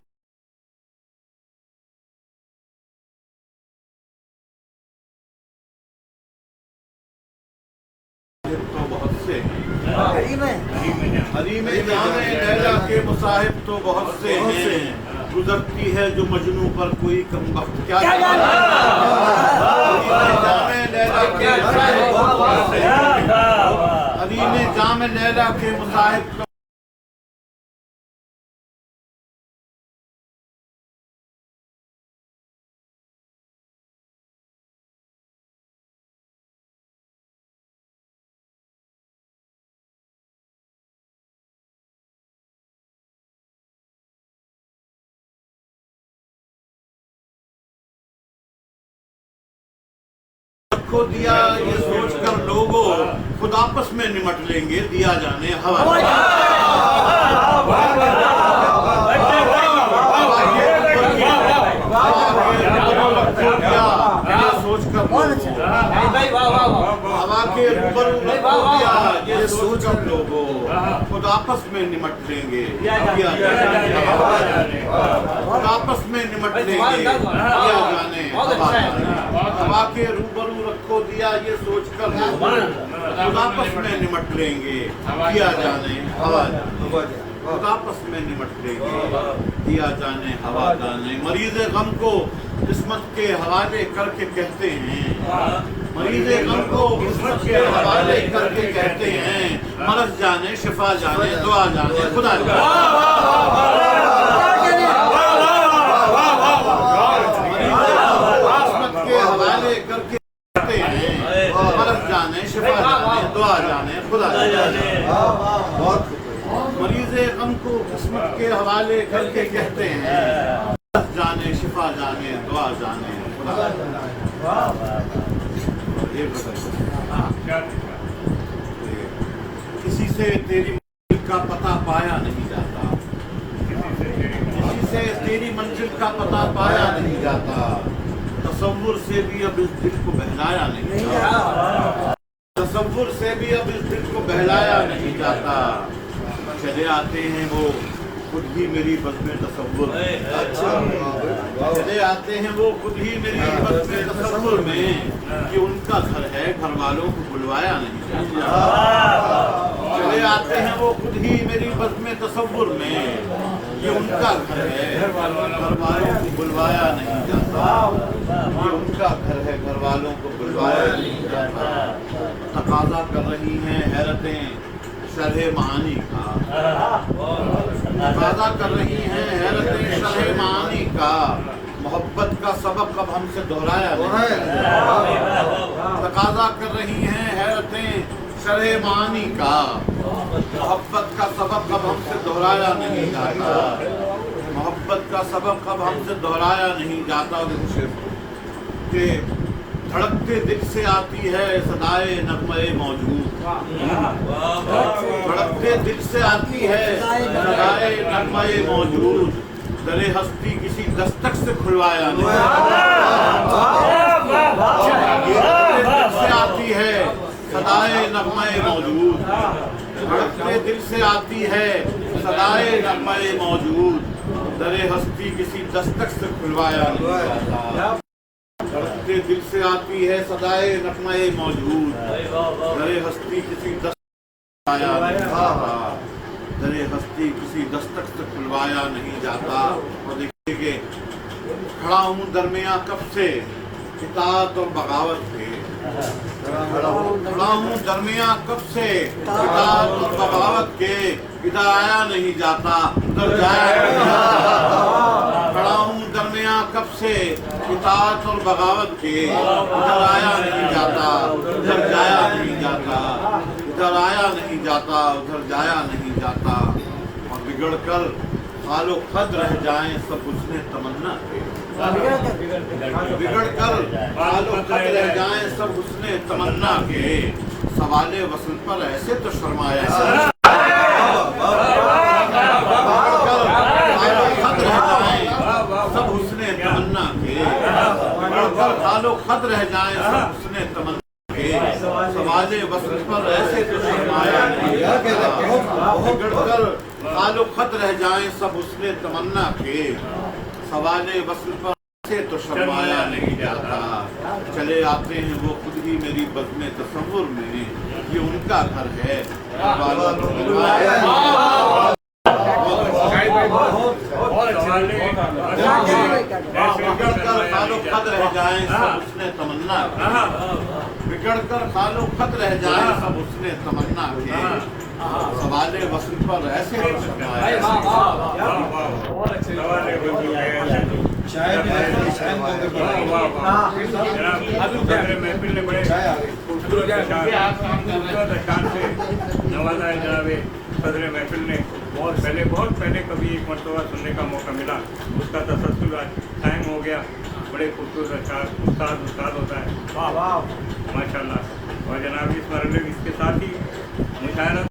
तो बहुत से हरीम जाने लैला के मुसाहिब तो बहुत से हैं गुजरती है जो मजनू पर कोई कम वक्त क्या जाने लैला के हरीम जामे लैला के मुसाहिब को दिया ये सोच कर लोगों खुद आपस में निमट लेंगे दिया जाने हवा सोच कर हवा के ऊपर ये सोच कर लोगों खुद आपस में निमट लेंगे खुद आपस में निमट लेंगे दिया जाने हवा के रूबरू रखो दिया ये सोच कर खुद आपस में निमट लेंगे दिया जाने हवा खुद आपस में निमट लेंगे दिया जाने हवा जाने। मरीज गम को किस्मत के हवाले करके कहते हैं मरीज गम को किस्मत के हवाले करके कहते हैं मरज जाने शिफा जाने दुआ जाने खुदा जाने किस्मत के हवाले करके कहते हैं मरज जाने शिफा जाने दुआ जाने खुदा जाने। मरीज गम को किस्मत के हवाले करके कहते हैं जाने शिफा जाने दुआ जाने खुदा किसी से तेरी मंजिल का पता पाया नहीं जाता किसी से तेरी मंजिल का पता पाया नहीं जाता तसव्वुर से भी अब इस दिल को बहलाया नहीं जाता तसव्वुर से भी अब इस दिल को बहलाया नहीं जाता चले आते हैं वो खुद ही मेरी बज़्म तसव्वुर चले आते हैं वो खुद ही मेरी बज़्म तसव्वुर में कि उनका घर है घर वालों को बुलवाया नहीं जाता चले आते हैं वो खुद ही मेरी बज़्म तसव्वुर में कि उनका घर है घर वालों को बुलवाया नहीं जाता ये उनका घर है घर वालों को बुलवाया नहीं जाता। तकाज़ा कर रही हैं हैरतें शरह मानी का तकाज़ा कर रही हैं हैरतें शरह मानी का मोहब्बत का सबक अब हमसे दोहराया नहीं तकाज़ा कर रही हैं हैरतें शरह मानी का मोहब्बत का सबक अब हमसे दोहराया नहीं जाता मोहब्बत मोहब्बत का सबक अब हमसे दोहराया नहीं जाता। देखो शेर कि धड़कते दिल से आती है सदाए नगमे मौजूद, धड़कते दिल से आती है सदाए नगमे मौजूद, दरे हस्ती किसी दस्तक से खुलवाया नहीं, दिल से आती है सदाए नगमे मौजूद, धड़कते दिल से आती है सदाए नगमे मौजूद, दरे हस्ती किसी दस्तक से खुलवाया नहीं, धड़कते दिल से आती है सदाए नगमे मौजूद, दरे हस्ती किसी दस्तक आया नहीं जाता, दरे हस्ती किसी दस्तक से खुलवाया नहीं जाता। और देखिए कि खड़ा हूँ दरमियाँ कब से इताअत और बगावत के, खड़ा हूँ दरमियाँ कब से इताअत और बगावत के, इधर आया नहीं जाता उधर जाया नहीं जाता, खड़ा हूँ दरमियाँ कब से इताअत और बगावत के, इधर आया नहीं जाता उधर जाया नहीं जाता, इधर आया नहीं जाता उधर जाया नहीं जाता। और बिगड़ कर खालो खद रह जाएं सब उसने तमन्ना के, बिगड़ कर खालो खद रह जाएं सब उसने तमन्ना के, सवाले वसल पर ऐसे तो शर्माया, सब उसने तमन्ना के, खालो खद रह जाएं सब उसने तमन्ना के, सवाले वसल पर ऐसे तो शर्माया नहीं, बिगड़ कर खालो खद रह जाएं सब उसने तमन्ना के, सवाले वसल पर ऐसे तो शर्माया नहीं जाता। चले आते हैं वो खुद ही मेरी बज़्म तसव्वुर में, ये उनका घर है, खालो खद रह जाएं सब उसने तमन्ना, बिगड़ कर खालो खद रह जाएं सब उसने तमन्ना के, सवाले वसल पर ऐसे तो शर्माया। महफिल ने बड़े खूबसूरत अशार से नवाजा है जनाब सदर महफिल ने। बहुत पहले कभी एक मरतबा सुनने का मौका मिला, उसका तसल्सल आज टाइम हो गया। बड़े खूबसूरत अशार, उस्ताद होता है माशाल्लाह। और जनाब इस मरहले इसके साथ ही मुशायरा